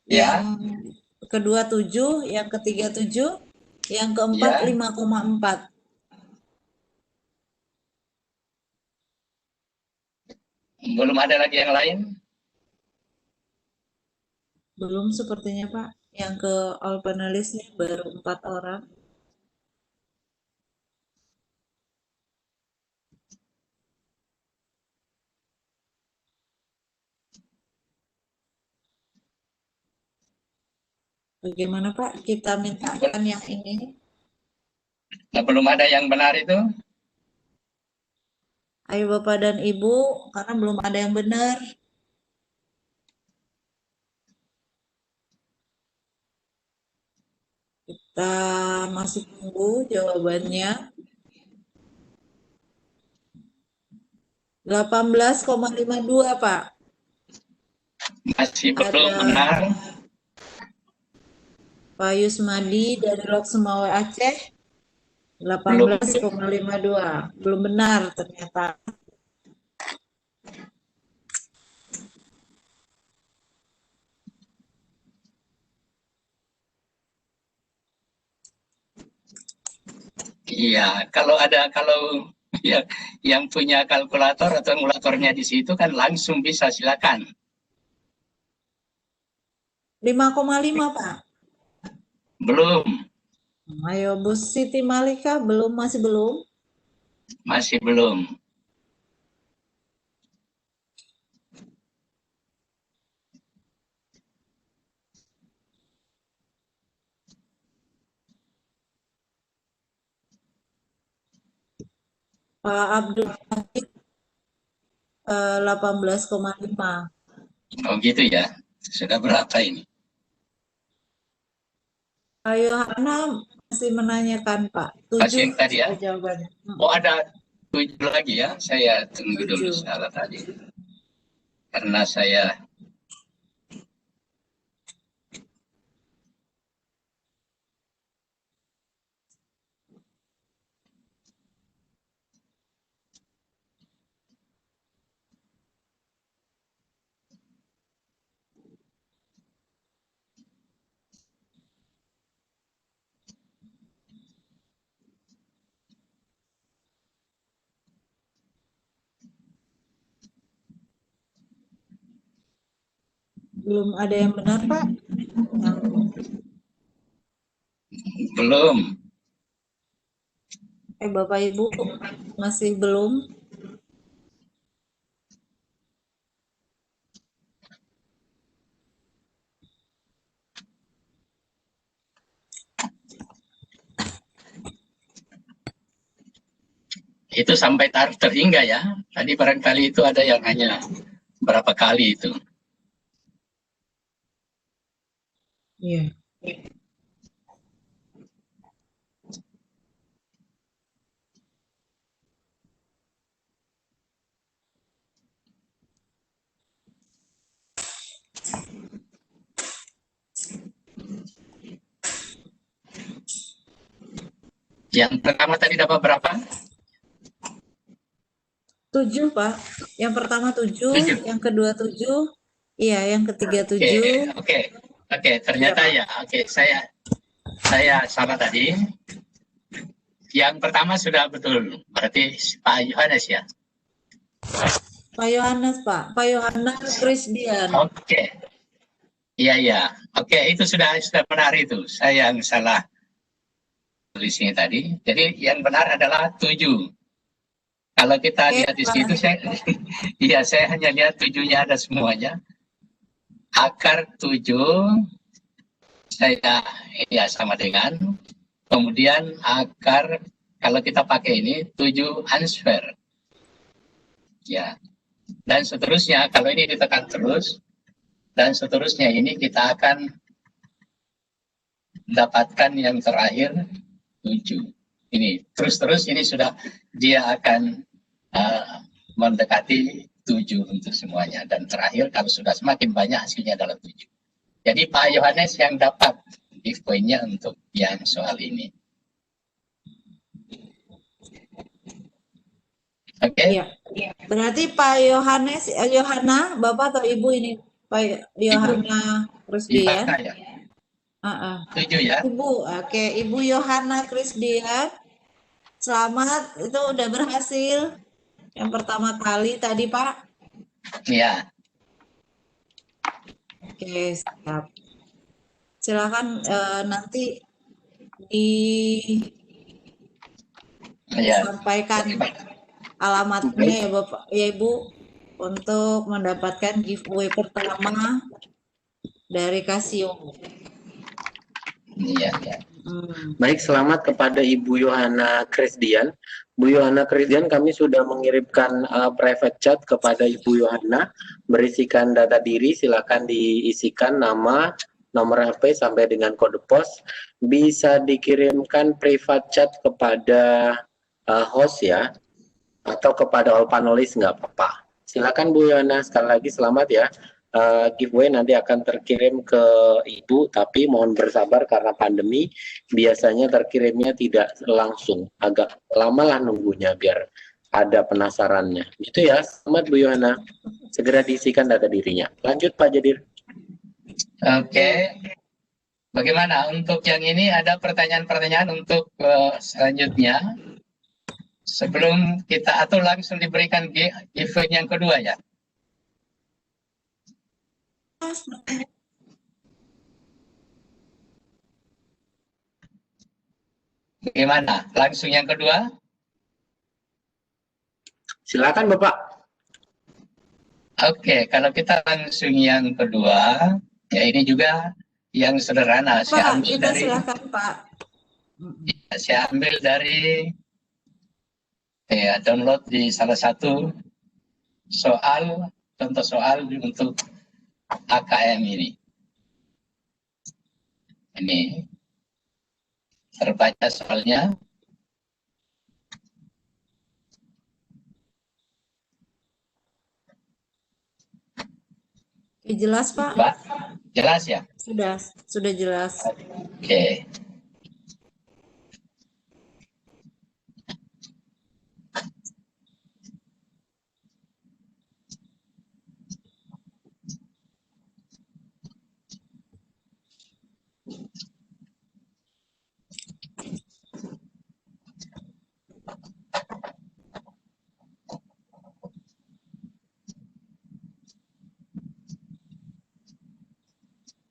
Ya. yang kedua 7, yang ketiga 7, yang keempat Ya. 5,4. Belum ada lagi yang lain? Belum sepertinya, Pak. Yang ke all panelis nih baru 4 orang. Bagaimana, Pak? Kita mintakan yang ini. Nah, belum ada yang benar itu? Ayo Bapak dan Ibu, karena belum ada yang benar. Kita masih tunggu jawabannya. 18,52, Pak. Masih belum Ada benar. Pak Yusmadi dari Lok Sumawe Aceh. 18,52. Belum benar ternyata. Iya, kalau ya, yang punya kalkulator atau emulatornya di situ kan langsung bisa, silakan. 5,5, Pak. Belum, Ayo Bu Siti Malika, belum, masih belum. masih belum. Pak Abdul Hamid 18,5. Oh gitu ya. Sudah berapa ini? Pak Yohana masih menanyakan, Pak. Masih 7 yang tadi ya? jawabannya. Oh ada 7 lagi ya. Saya tunggu dulu 7. salah tadi. Karena saya Belum ada yang benar, Pak? belum. Bapak Ibu masih belum? Itu sampai tarif terhingga ya. Tadi barangkali itu ada yang hanya berapa kali itu. Iya. Yang pertama tadi dapat berapa? 7, Pak. Yang pertama 7, 7. yang kedua 7, iya, yang ketiga Oke, 7. oke, oke. Iya, Ternyata Pak. ya, oke. Saya salah tadi. Yang pertama sudah betul. Berarti Pak Yohanes ya. Pak Yohanes, Pak. Pak Yohanes Krisdian. Oke. Iya, iya. Oke, itu sudah benar itu. Saya yang salah tulisnya tadi. Jadi yang benar adalah 7. Kalau kita Oke, lihat di Pak. situ, iya, saya hanya lihat 7-nya ada semuanya. Akar 7, saya ya sama dengan. Kemudian akar, kalau kita pakai ini, 7 answer. Ya. Dan seterusnya, kalau ini ditekan terus, dan seterusnya ini kita akan dapatkan yang terakhir 7. Ini terus ini sudah dia akan mendekati 7 untuk semuanya, dan terakhir kalau sudah semakin banyak hasilnya adalah 7. Jadi Pak Yohanes yang dapat give point-nya untuk yang soal ini. Oke? Iya. Berarti Pak Yohanes, Yohana, Bapak atau Ibu ini? Pak Yohana Krisdian. Ya. 7 ya. Ibu, oke. Ibu Yohana Krisdian. Selamat, itu udah berhasil. Yang pertama kali tadi, Pak. Iya. Oke, siap. Silakan nanti disampaikan alamatnya ya Bapak, ya Ibu, untuk mendapatkan giveaway pertama dari Casio. Iya. Baik, selamat kepada Ibu Yohana Krisdian. Bu Yohana Krisdian, kami sudah mengirimkan private chat kepada Ibu Yohana berisikan data diri. Silakan diisikan nama, nomor HP sampai dengan kode pos. Bisa dikirimkan private chat kepada host ya, atau kepada all panelis, nggak apa-apa. Silakan Bu Yohana, sekali lagi selamat ya. Giveaway nanti akan terkirim ke Ibu, tapi mohon bersabar karena pandemi, biasanya terkirimnya tidak langsung, agak lama lah nunggunya biar ada penasarannya. Itu ya, selamat Bu Yohana, segera diisikan data dirinya. Lanjut Pak Jadir. Oke. Bagaimana untuk yang ini, ada pertanyaan-pertanyaan untuk selanjutnya? Sebelum kita atau langsung diberikan giveaway yang kedua ya? Gimana? Langsung yang kedua? Silakan Bapak. Oke, kalau kita langsung yang kedua, ya ini juga yang sederhana. Pak, kita silakan Pak. Ya, saya ambil dari download di salah satu soal, contoh soal untuk AKM ini. Ini terbaca soalnya. Jelas Pak? Jelas ya? Sudah jelas. Oke.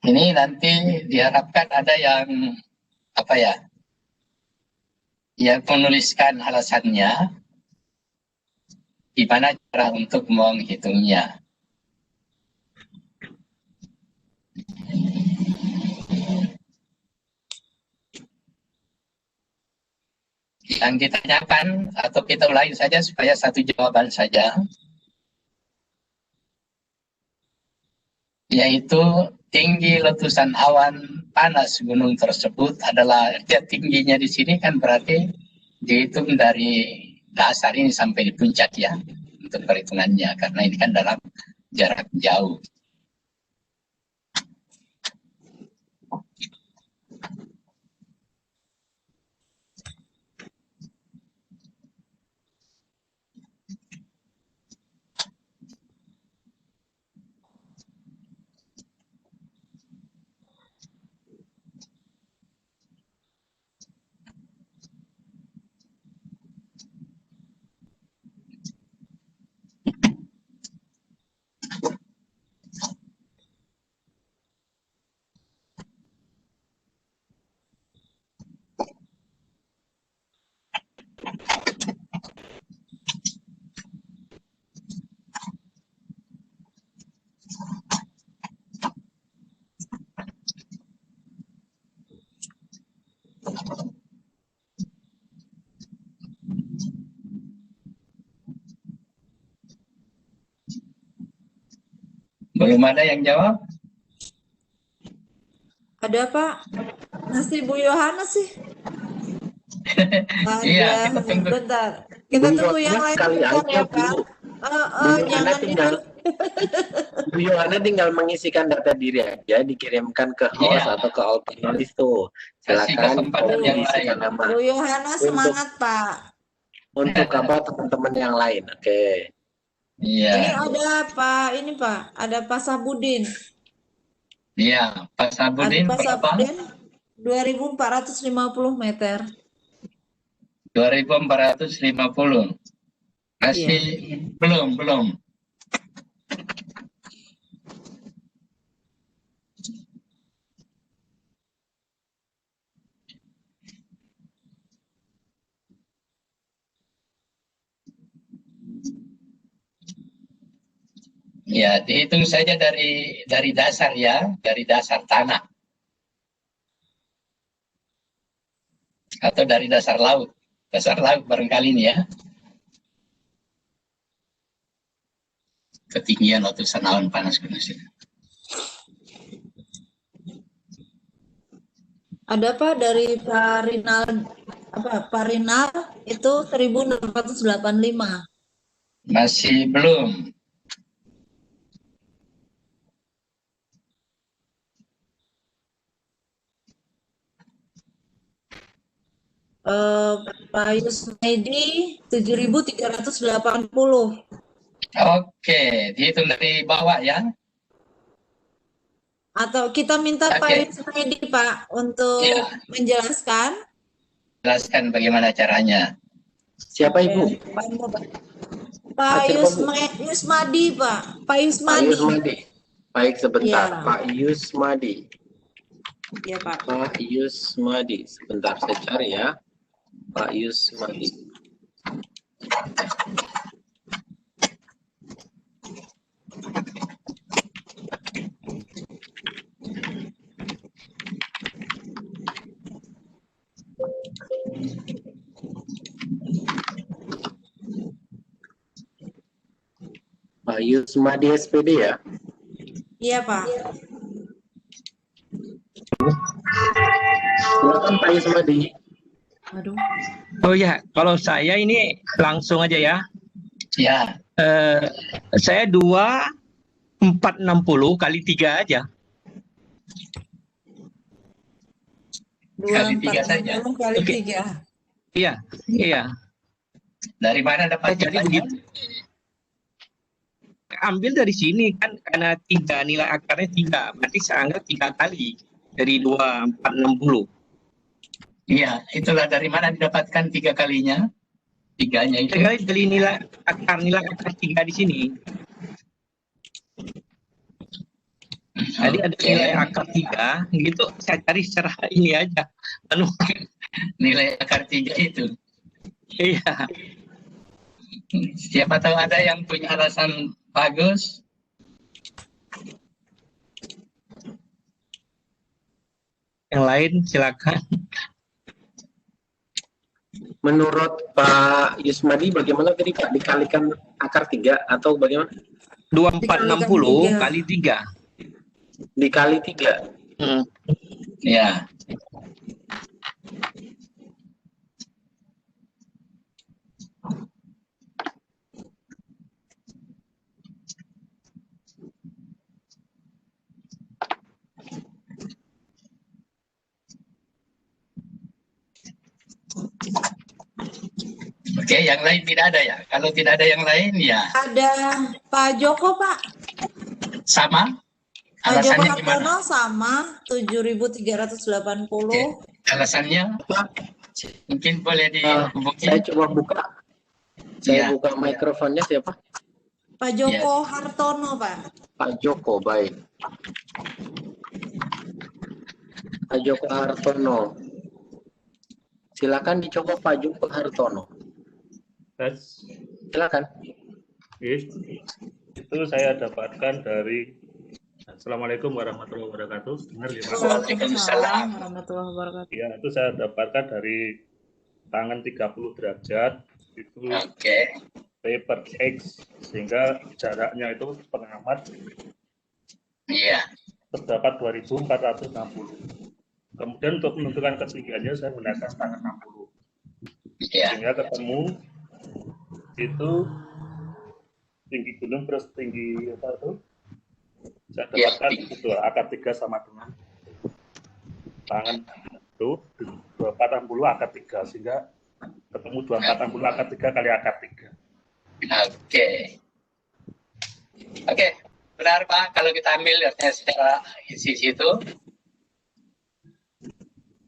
Ini nanti diharapkan ada yang apa ya? Yang menuliskan alasannya, gimana cara untuk menghitungnya. Yang kita tanyakan atau kita ulangi saja supaya satu jawaban saja, yaitu tinggi letusan awan panas gunung tersebut adalah, tingginya di sini kan berarti dihitung dari dasar ini sampai di puncak ya, untuk perhitungannya, karena ini kan dalam jarak jauh. Belum ada yang jawab? Ada Pak. Masih Bu Yohana sih. Iya, Ada. kita tunggu. Bentar. Kita Bu tunggu yang Yohana lain sekali bentar aja, ya Bu. Pak. Bu Yohana Jangan tinggal Bu Yohana tinggal mengisikan data diri aja, dikirimkan ke host Iya. atau ke autonomous tuh. Kasih Silakan kesempatan yang diisikan lain. nama. Bu Yohana semangat Pak. Untuk apa teman-teman yang lain? Oke. Iya. Ini ada Pak, ini Pak, ada Pak Sabudin. Iya, Pak Ada Sabudin Pak berapa? Sabudin 2450 meter. 2450. Masih belum. Ya, dihitung saja dari dasar ya, dari dasar tanah. Atau dari dasar laut. Dasar laut barangkali ini ya. Ketinggian letusan awan panas gunung. Ada Pak dari Pak Rinal, Pak Rinal itu 1685. Masih belum. Pak Yusmedi 7380. Oke, dihitung dari bawah ya. Atau kita minta Pak Oke. Yusmedi Pak untuk Iya. menjelaskan. Jelaskan bagaimana caranya. Siapa Ibu? Pak Siapa, Bu? Yusmadi Pak. Pak Pak Yusmadi. Yusmadi. Baik, sebentar. Iya. Pak Yusmadi. Iya Pak. Pak Yusmadi. Sebentar saya cari ya. Pak Yusmadi. Pak Yusmadi SPD ya? Iya Pak. Silakan Pak Yusmadi. Aduh. Oh ya, kalau saya ini langsung aja ya. Ya, Saya 2460 kali 3 aja. Kali 3 saja. Kali Oke. 3. Iya. dari mana dapat Jadi datanya? begitu. Ambil dari sini kan karena 3 nilai akarnya 3, berarti saya anggap 3 kali dari 2460. Iya, itulah dari mana didapatkan 3 kalinya? 3-nya itu. 3 kali dari nilai akar 3 di sini. Jadi ada Oke. nilai akar 3, gitu saya cari secara ini aja. Nilai akar 3 itu. Iya. Siapa tahu ada yang punya alasan bagus. Yang lain silakan. Menurut Pak Yusmadi bagaimana tadi Pak? Dikalikan akar 3 atau bagaimana? 2460 kali 3. Dikali 3. Ya. Oke, yang lain tidak ada ya? Kalau tidak ada yang lain ya Ada Pak Joko Pak. sama. Pak Joko Alasannya Hartono gimana? sama 7380. Oke. Alasannya mungkin boleh dihubungi. Saya coba buka. Saya Ya. buka mikrofonnya siapa? Pak Joko Hartono Pak. Pak Joko, baik. Pak Joko Hartono. Silakan dicoba Pak Joko Hartono. Tes. Silakan. Itu saya dapatkan dari Assalamualaikum warahmatullahi wabarakatuh. Dengar ya Pak? Waalaikumsalam. Warahmatullahi wabarakatuh. Ya, itu saya dapatkan dari tangan 30 derajat itu Oke. P per X, sehingga jaraknya itu pengamat terdapat 2.460. Kemudian untuk menentukan ketinggiannya saya menggunakan tangan 60. Iya. Sehingga ketemu itu tinggi gunung terus tinggi apa itu? Saya dapatkan itu akar 3 sama dengan tangan itu 240 akar 3, sehingga ketemu 240 akar 3 kali akar 3. Oke, benar Pak. Kalau kita ambil secara isi situ,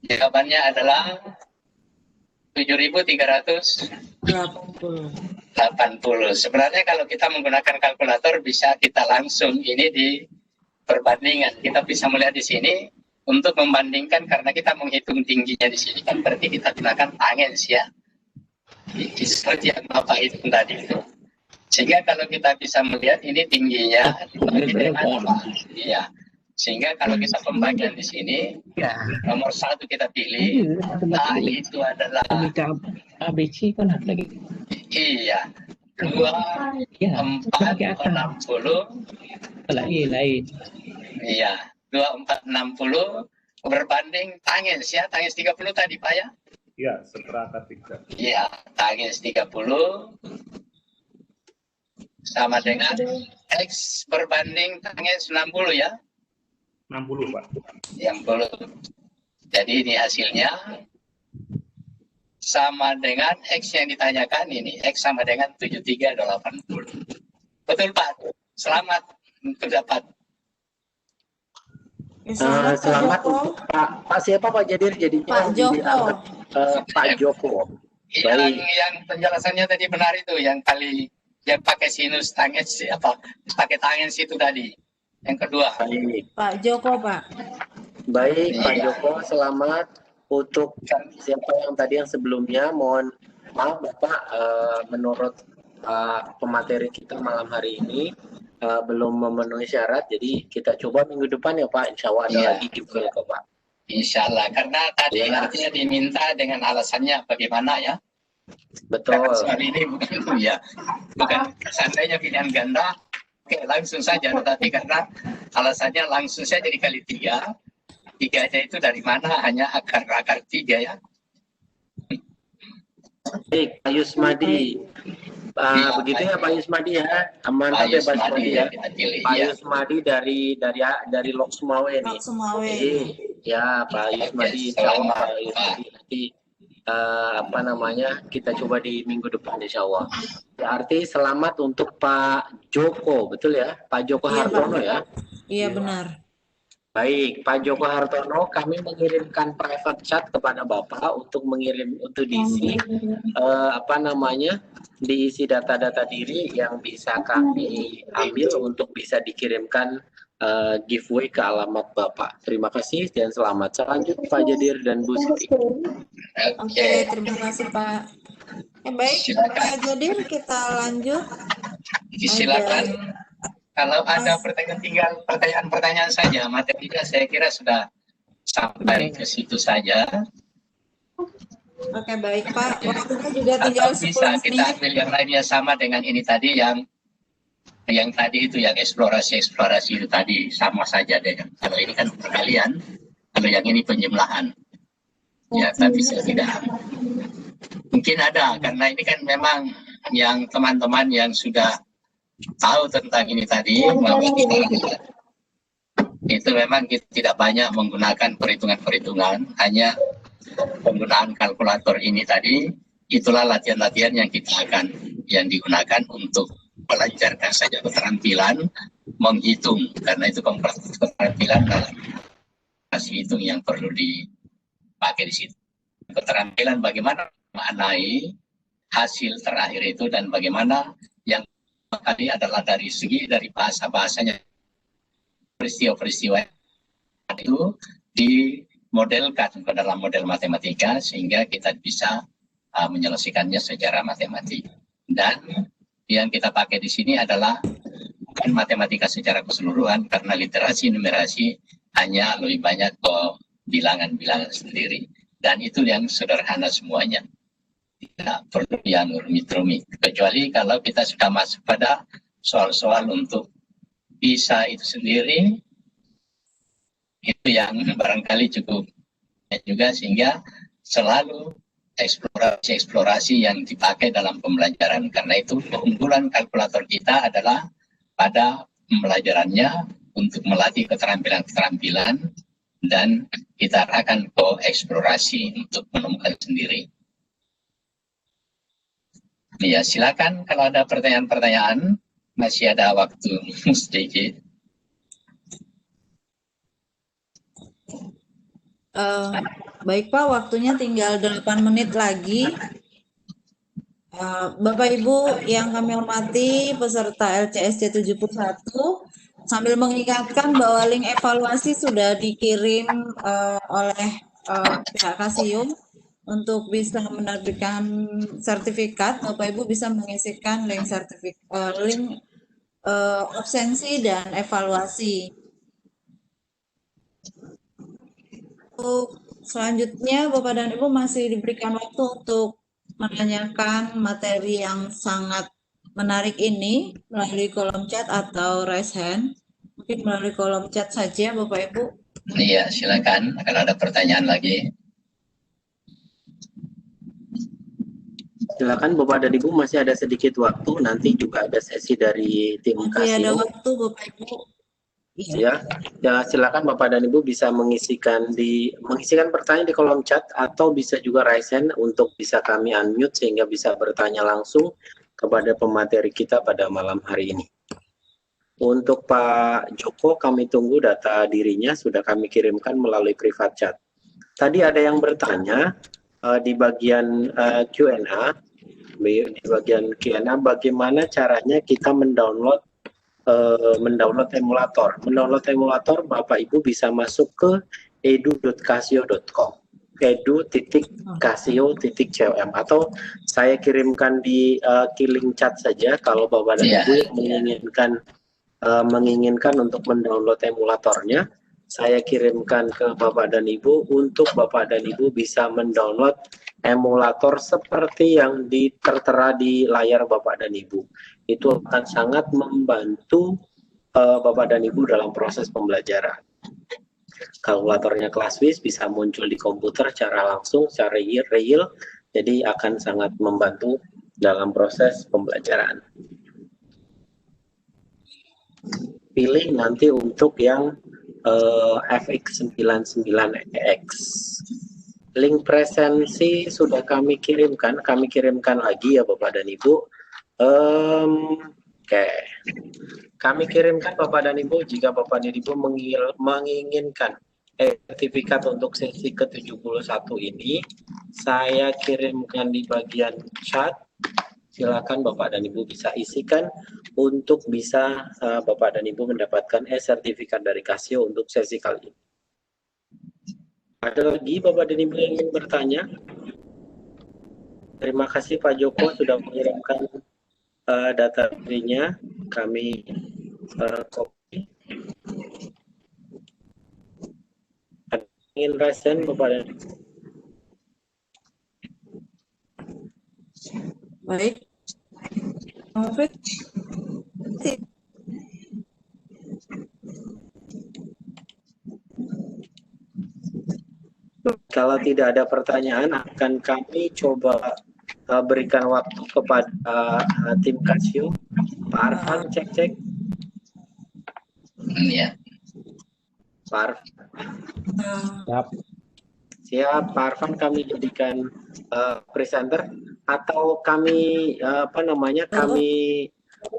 jawabannya adalah 7.380. Sebenarnya kalau kita menggunakan kalkulator bisa kita langsung ini di perbandingan. Kita bisa melihat di sini untuk membandingkan, karena kita menghitung tingginya di sini kan berarti kita gunakan tangen ya. Seperti yang Bapak hitung tadi itu. Sehingga kalau kita bisa melihat ini tingginya dibagi dengan apa? Iya. Sehingga kalau kita pembagian di sini, nomor 1 kita pilih, nah itu adalah ABC kan lagi. Iya. 2.460. Lain. Iya. 2.460 berbanding tangens ya, tangens 30 tadi Pak ya? Iya, setelah akar 3. Iya, tangens 30 sama dengan X berbanding tangens 60 ya? 60 Pak. 60. Jadi ini hasilnya sama dengan X yang ditanyakan ini. X sama dengan 7380. Betul Pak? Selamat untuk dapat. Selamat untuk Pak siapa Pak Jadir jadinya? Pak Joko. Pak Joko. Yang penjelasannya tadi benar itu, yang pakai sinus tangens apa? Pakai tangens itu tadi. Yang kedua. Pak Joko, Pak. Baik, Pak Joko, selamat. Untuk siapa yang tadi yang sebelumnya, mohon maaf Bapak, menurut pemateri kita malam hari ini belum memenuhi syarat, jadi kita coba minggu depan ya Pak, insya Allah ada lagi giveaway kok Pak. Insya Allah, karena tadi artinya diminta dengan alasannya bagaimana ya? Betul. Karena soal ini bukan seandainya pilihan ganda, oke langsung saja, tetapi karena alasannya langsung saja dikali 3, 3-nya itu dari mana? Hanya akar 3 ya. Baik, Pak Yusmadi. Begitu ya Pak Yusmadi ya, mantap ya Pak Yusmadi ya. Pak Yusmadi dari Lok Sumawe nih. Jadi ya Pak Yusmadi, Pak Yusmadi nanti kita coba di minggu depan insya Allah. Berarti selamat untuk Pak Joko, betul ya? Pak Joko Hartono ya? Iya benar. Baik, Pak Joko Hartono, kami mengirimkan private chat kepada Bapak untuk diisi diisi data-data diri yang bisa kami ambil untuk bisa dikirimkan giveaway ke alamat Bapak. Terima kasih dan selamat. Selanjutnya Pak Jadir dan Bu Siti. Oke, terima kasih Pak. Baik, Pak Jadir, kita lanjut. Silakan. Kalau ada pertanyaan, tinggal pertanyaan saja. Materinya saya kira sudah sampai ke situ saja. Oke, baik Pak. Waktunya juga tinggal 10 bisa menit. kita ambil yang lainnya sama dengan ini tadi, yang tadi itu yang eksplorasi itu tadi sama saja dengan. Kalau ini kan perkalian, kalau yang ini penjumlahan. Ya, tapi saya tidak. Mungkin ada, karena ini kan memang yang teman-teman yang sudah tahu tentang ini tadi, itu memang kita tidak banyak menggunakan perhitungan-perhitungan, hanya penggunaan kalkulator ini tadi. Itulah latihan-latihan yang digunakan untuk melancarkan saja keterampilan menghitung, karena itu keterampilan dalam hasil hitung yang perlu dipakai di situ. Keterampilan bagaimana mengenai hasil terakhir itu, dan bagaimana yang tadi adalah dari bahasa-bahasanya, peristiwa-peristiwa itu dimodelkan ke dalam model matematika sehingga kita bisa menyelesaikannya secara matematik. Dan yang kita pakai di sini adalah bukan matematika secara keseluruhan, karena literasi numerasi hanya lebih banyak ke bilangan-bilangan sendiri, dan itu yang sederhana semuanya. Tidak perlu yang rumit-rumit, kecuali kalau kita sudah masuk pada soal-soal untuk bisa itu sendiri, Itu yang barangkali cukup juga, sehingga selalu eksplorasi yang dipakai dalam pembelajaran. Karena itu keunggulan kalkulator kita adalah pada pembelajarannya untuk melatih keterampilan-keterampilan, dan kita akan ke eksplorasi untuk menemukan sendiri. Ya, silakan kalau ada pertanyaan-pertanyaan, masih ada waktu sedikit. Baik Pak, waktunya tinggal 8 menit lagi. Bapak Ibu yang kami hormati, peserta LCSC 71, sambil mengingatkan bahwa link evaluasi sudah dikirim oleh pihak Casio untuk bisa menerbitkan sertifikat. Bapak Ibu bisa mengisikan link absensi dan evaluasi. Untuk selanjutnya, Bapak dan Ibu masih diberikan waktu untuk menanyakan materi yang sangat menarik ini melalui kolom chat atau raise hand. Mungkin melalui kolom chat saja, Bapak Ibu. Iya, silakan kalau ada pertanyaan lagi. Silakan Bapak dan Ibu, masih ada sedikit waktu, nanti juga ada sesi dari tim Masih ada Casio. waktu, Bapak Ibu. Ya, silakan Bapak dan Ibu bisa mengisikan pertanyaan di kolom chat, atau bisa juga raise hand untuk bisa kami unmute sehingga bisa bertanya langsung kepada pemateri kita pada malam hari ini. Untuk Pak Joko, kami tunggu data dirinya, sudah kami kirimkan melalui private chat. Tadi ada yang bertanya di bagian Q&A, bagaimana caranya kita mendownload emulator. Mendownload emulator, Bapak Ibu bisa masuk ke edu.casio.com, edu.casio.com, atau saya kirimkan di killing chat saja kalau Bapak dan Ibu menginginkan untuk mendownload emulatornya. Saya kirimkan ke Bapak dan Ibu untuk Bapak dan Ibu bisa mendownload emulator seperti yang tertera di layar Bapak dan Ibu. Itu akan sangat membantu Bapak dan Ibu dalam proses pembelajaran. Kalkulatornya Classwiz bisa muncul di komputer secara langsung, secara real, jadi akan sangat membantu dalam proses pembelajaran. Pilih nanti untuk yang FX99EX. Link presensi sudah kami kirimkan lagi ya Bapak dan Ibu. Oke. Kami kirimkan Bapak dan Ibu, jika Bapak dan Ibu menginginkan sertifikat untuk sesi ke-71 ini, saya kirimkan di bagian chat. Silakan Bapak dan Ibu bisa isikan untuk bisa Bapak dan Ibu mendapatkan sertifikat dari Casio untuk sesi kali ini. Ada lagi Bapak dan Ibu yang ingin bertanya? Terima kasih Pak Joko sudah mengirimkan data dirinya. Kami copy. Ada yang ingin resen Bapak dan Ibu? Baik. Kalau tidak ada pertanyaan, akan kami coba berikan waktu kepada tim Casio. Pak Arfan, cek. Iya. Pak Arfan. Siap, Pak Arfan, kami jadikan presenter, atau kami kami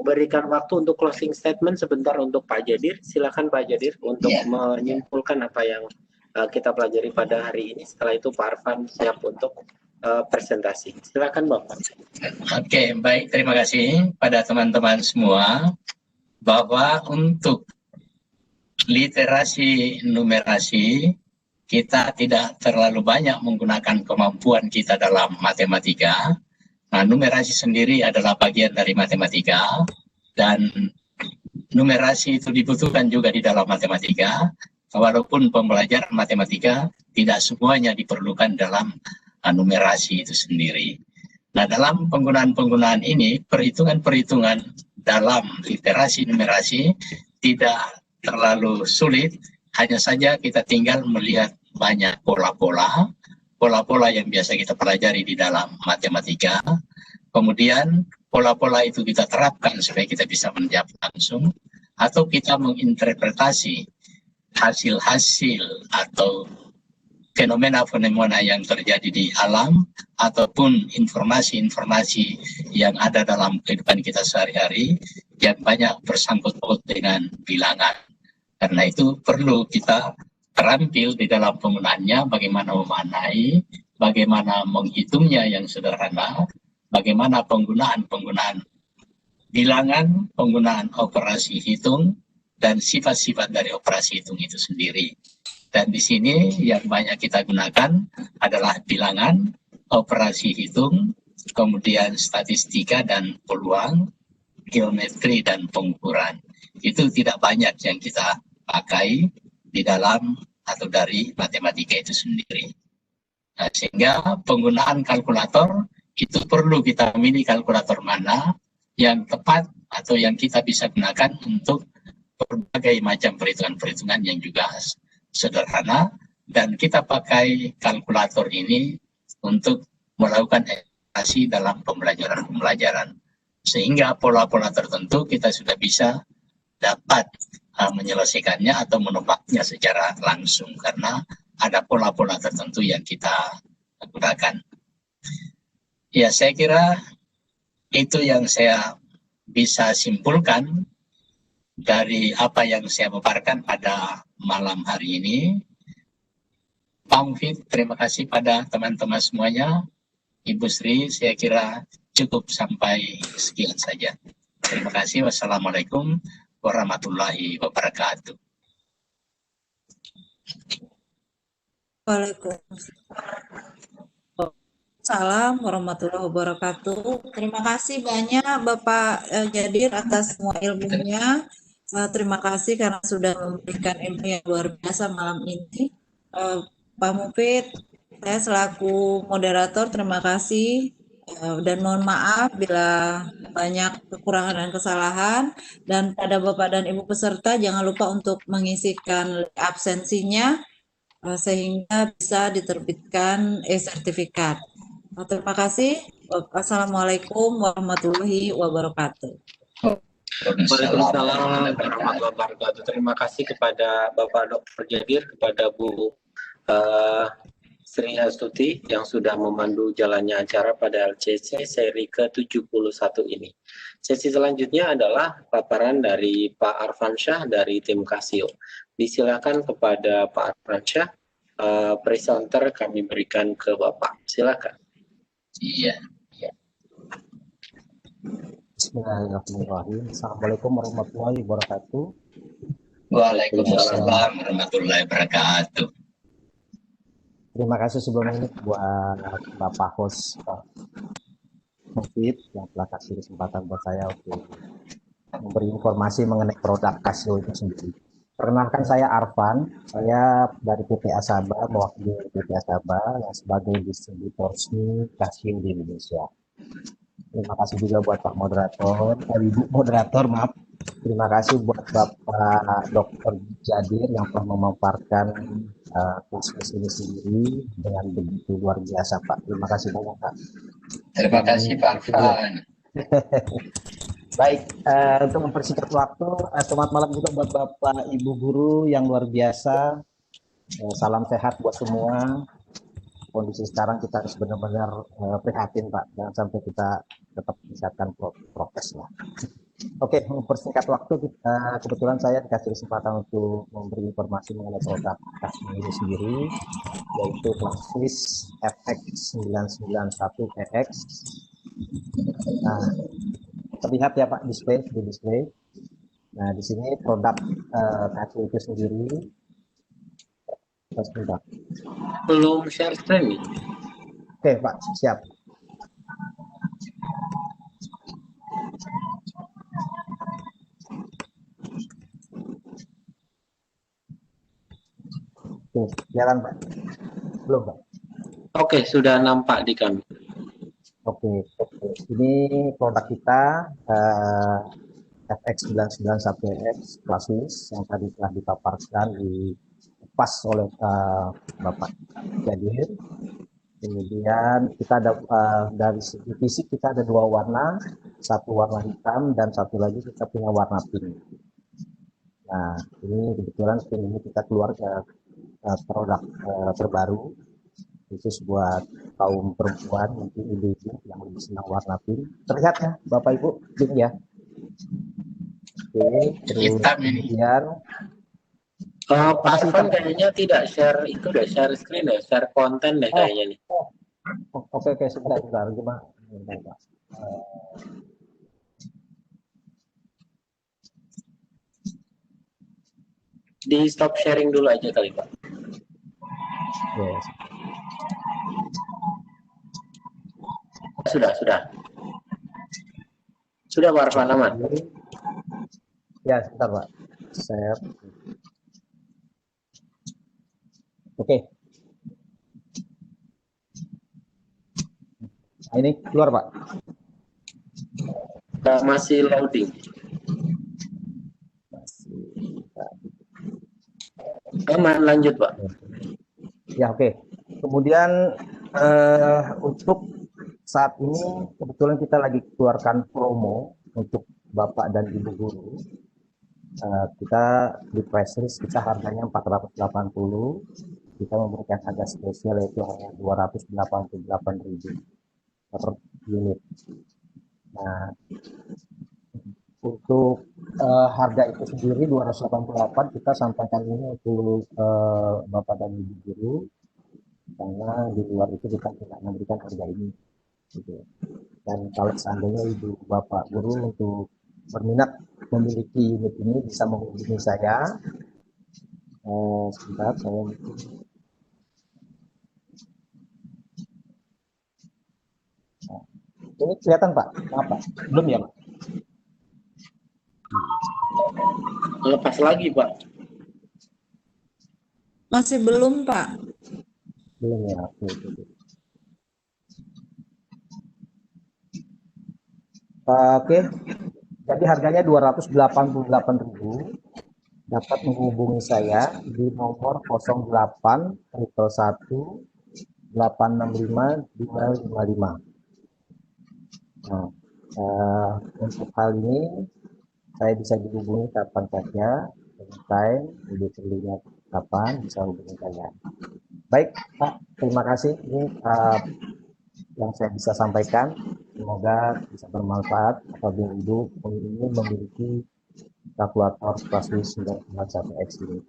berikan waktu untuk closing statement sebentar untuk Pak Jadir. Silakan Pak Jadir untuk menyimpulkan apa yang kita pelajari pada hari ini. Setelah itu Pak Arfan siap untuk presentasi. Silakan Bapak. Oke, baik, terima kasih pada teman-teman semua, bahwa untuk literasi numerasi kita tidak terlalu banyak menggunakan kemampuan kita dalam matematika. Nah, numerasi sendiri adalah bagian dari matematika, dan numerasi itu dibutuhkan juga di dalam matematika, walaupun pembelajaran matematika tidak semuanya diperlukan dalam numerasi itu sendiri. Nah, dalam penggunaan ini, perhitungan-perhitungan dalam literasi numerasi tidak terlalu sulit, Hanya saja kita tinggal melihat banyak pola-pola yang biasa kita pelajari di dalam matematika. Kemudian pola-pola itu kita terapkan supaya kita bisa menjawab langsung, atau kita menginterpretasi hasil-hasil atau fenomena-fenomena yang terjadi di alam ataupun informasi-informasi yang ada dalam kehidupan kita sehari-hari yang banyak bersangkut paut dengan bilangan. Karena itu perlu kita terampil di dalam penggunaannya, bagaimana memaknai, bagaimana menghitungnya yang sederhana, bagaimana penggunaan bilangan, penggunaan operasi hitung, dan sifat-sifat dari operasi hitung itu sendiri. Dan di sini yang banyak kita gunakan adalah bilangan, operasi hitung, kemudian statistika dan peluang, geometri dan pengukuran. Itu tidak banyak yang kita pakai di dalam atau dari matematika itu sendiri. Nah, sehingga penggunaan kalkulator itu perlu kita milih kalkulator mana yang tepat atau yang kita bisa gunakan untuk berbagai macam perhitungan-perhitungan yang juga sederhana, dan kita pakai kalkulator ini untuk melakukan evaluasi dalam pembelajaran. Sehingga pola-pola tertentu kita sudah bisa dapat menyelesaikannya atau menebaknya secara langsung karena ada pola-pola tertentu yang kita gunakan. Ya, saya kira itu yang saya bisa simpulkan dari apa yang saya paparkan pada malam hari ini. Pak Mufid, terima kasih pada teman-teman semuanya. Ibu Sri, saya kira cukup sampai sekian saja. Terima kasih. Wassalamualaikum warahmatullahi wabarakatuh. Waalaikumsalam warahmatullahi wabarakatuh. Terima kasih banyak Bapak Jadir atas semua ilmunya. Terima kasih karena sudah memberikan ilmu yang luar biasa malam ini. Pak Mufid, saya selaku moderator terima kasih dan mohon maaf bila banyak kekurangan dan kesalahan. Dan pada Bapak dan Ibu peserta jangan lupa untuk mengisikan absensinya sehingga bisa diterbitkan e-sertifikat. Terima kasih. Assalamualaikum warahmatullahi wabarakatuh. Waalaikumsalam warahmatullahi wabarakatuh. Terima kasih kepada Bapak Dr. Jadir, kepada Bu Sri Astuti yang sudah memandu jalannya acara pada LCC seri ke-71 ini. Sesi selanjutnya adalah paparan dari Pak Arfansyah dari tim Casio. Disilakan kepada Pak Arfansyah, presenter kami berikan ke Bapak. Silakan. Iya. Bismillahirrahmanirrahim. Assalamualaikum warahmatullahi wabarakatuh. Waalaikumsalam warahmatullahi wabarakatuh. Terima kasih sebelum ini buat Bapak host Mufid yang telah kasih kesempatan buat saya untuk memberi informasi mengenai produk Casio itu sendiri. Perkenalkan, saya Arfan, saya dari PT Asaba, mewakili PT Asaba yang sebagai distributor resmi Casio di Indonesia. Terima kasih juga buat Pak Moderator, Ibu Moderator, maaf. Terima kasih buat Bapak Dr. Jadir yang telah memaparkan kelas ini sendiri dengan begitu luar biasa, Pak. Terima kasih banyak, Pak. Terima kasih, Pak Arfan. Baik, untuk mempersingkat waktu, selamat malam juga buat Bapak Ibu Guru yang luar biasa. Salam sehat buat semua. Kondisi sekarang kita harus benar-benar prihatin, Pak. Jangan sampai kita tetap meningkatkan prokes lah. Oke, mempersingkat waktu, kebetulan saya dikasih kesempatan untuk memberi informasi mengenai produk Casio ini sendiri, yaitu Plastis FX991EX. Nah, terlihat ya Pak di display. Nah, di sini produk Casio itu sendiri. Belum share screen nih. Oke, Pak, siap. Oke, jalan Pak. Belum Pak. Oke, sudah nampak di kami. Oke. Ini produk kita FX991X Plastis yang tadi telah dipaparkan di pas oleh Bapak Jadir. Kemudian kita ada dari segi fisik kita ada 2 warna, satu warna hitam dan satu lagi kita punya warna pink. Nah, ini kebetulan pink ini kita keluar ke produk terbaru khusus buat kaum perempuan, mungkin ibu-ibu yang lebih senang warna pink. Terlihat ya Bapak Ibu, pink ya. Oke, terus kemudian Pak Arfan kayaknya tidak share itu deh, share screen deh, share konten deh kayaknya nih. Oke, sebentar, gimana? Di stop sharing dulu aja kali Pak. Yes. Sudah Pak Arfan aman? Ya, sebentar Pak. Share. Oke. Nah, ini keluar Pak. Masih loading. Aman, lanjut Pak. Ya, oke. Kemudian untuk saat ini kebetulan kita lagi keluarkan promo untuk Bapak dan Ibu guru. Kita di press list kita harganya 480, kita memberikan harga spesial yaitu hanya 288.000 per unit. Nah, untuk harga itu sendiri 288 kita sampaikan ini untuk Bapak dan Ibu guru, karena di luar itu kita tidak memberikan harga ini gitu. Dan kalau seandainya Ibu Bapak guru untuk berminat memiliki unit ini bisa menghubungi saya. Sebentar, saya ini kelihatan Pak? Apa? Belum ya Pak? Lepas lagi Pak. Masih belum, Pak. Belum ya. Oke. Jadi harganya 288.000. Dapat menghubungi saya di nomor 08 111 865 255. Nah, untuk hal ini saya bisa dihubungi kapan saja, anytime, lebih perlunya kapan bisa hubungi saya. Baik Pak, terima kasih. Ini yang saya bisa sampaikan. Semoga bisa bermanfaat apabila Ibu ingin memiliki kalkulator Plasmis 9,1X ini.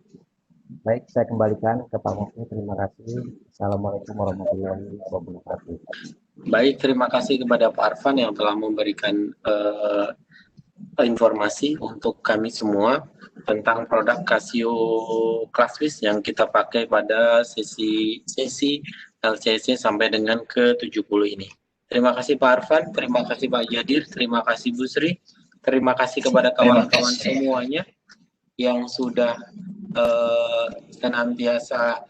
Baik, saya kembalikan ke Pak Mufti. Terima kasih. Assalamualaikum warahmatullahi wabarakatuh. Baik, terima kasih kepada Pak Arfan yang telah memberikan informasi untuk kami semua tentang produk Casio Plasmis yang kita pakai pada sesi LCC sampai dengan ke-70 ini. Terima kasih Pak Arfan, terima kasih Pak Jadir, terima kasih Bu Sri, terima kasih kepada kawan-kawan semuanya yang sudah senantiasa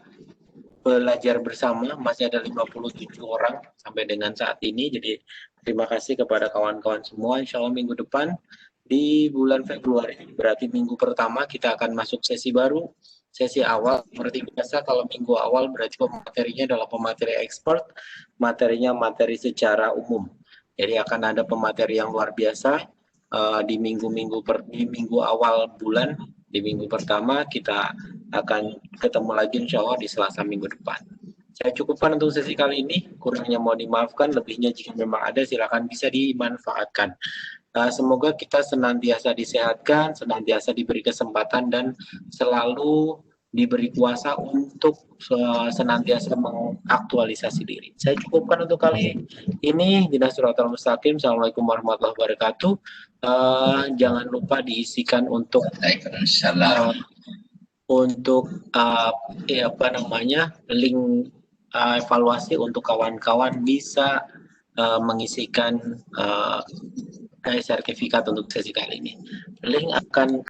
belajar bersama. Masih ada 57 orang sampai dengan saat ini. Jadi terima kasih kepada kawan-kawan semua. Insya Allah minggu depan di bulan Februari, berarti minggu pertama kita akan masuk sesi baru. Sesi awal seperti biasa, kalau minggu awal berarti pematerinya adalah pemateri expert, materinya materi secara umum. Jadi akan ada pemateri yang luar biasa di minggu awal bulan. Di minggu pertama kita akan ketemu lagi insya Allah di Selasa minggu depan. Saya cukupkan untuk sesi kali ini, kurangnya mau dimaafkan, lebihnya jika memang ada silakan bisa dimanfaatkan. Semoga kita senantiasa disehatkan, senantiasa diberi kesempatan dan selalu diberi kuasa untuk senantiasa mengaktualisasi diri. Saya cukupkan untuk kali ini. Dinasiratal Mustaqim. Assalamualaikum warahmatullahi wabarakatuh. Jangan lupa diisikan untuk link evaluasi untuk kawan-kawan bisa mengisikan sertifikat untuk sesi kali ini. Link akan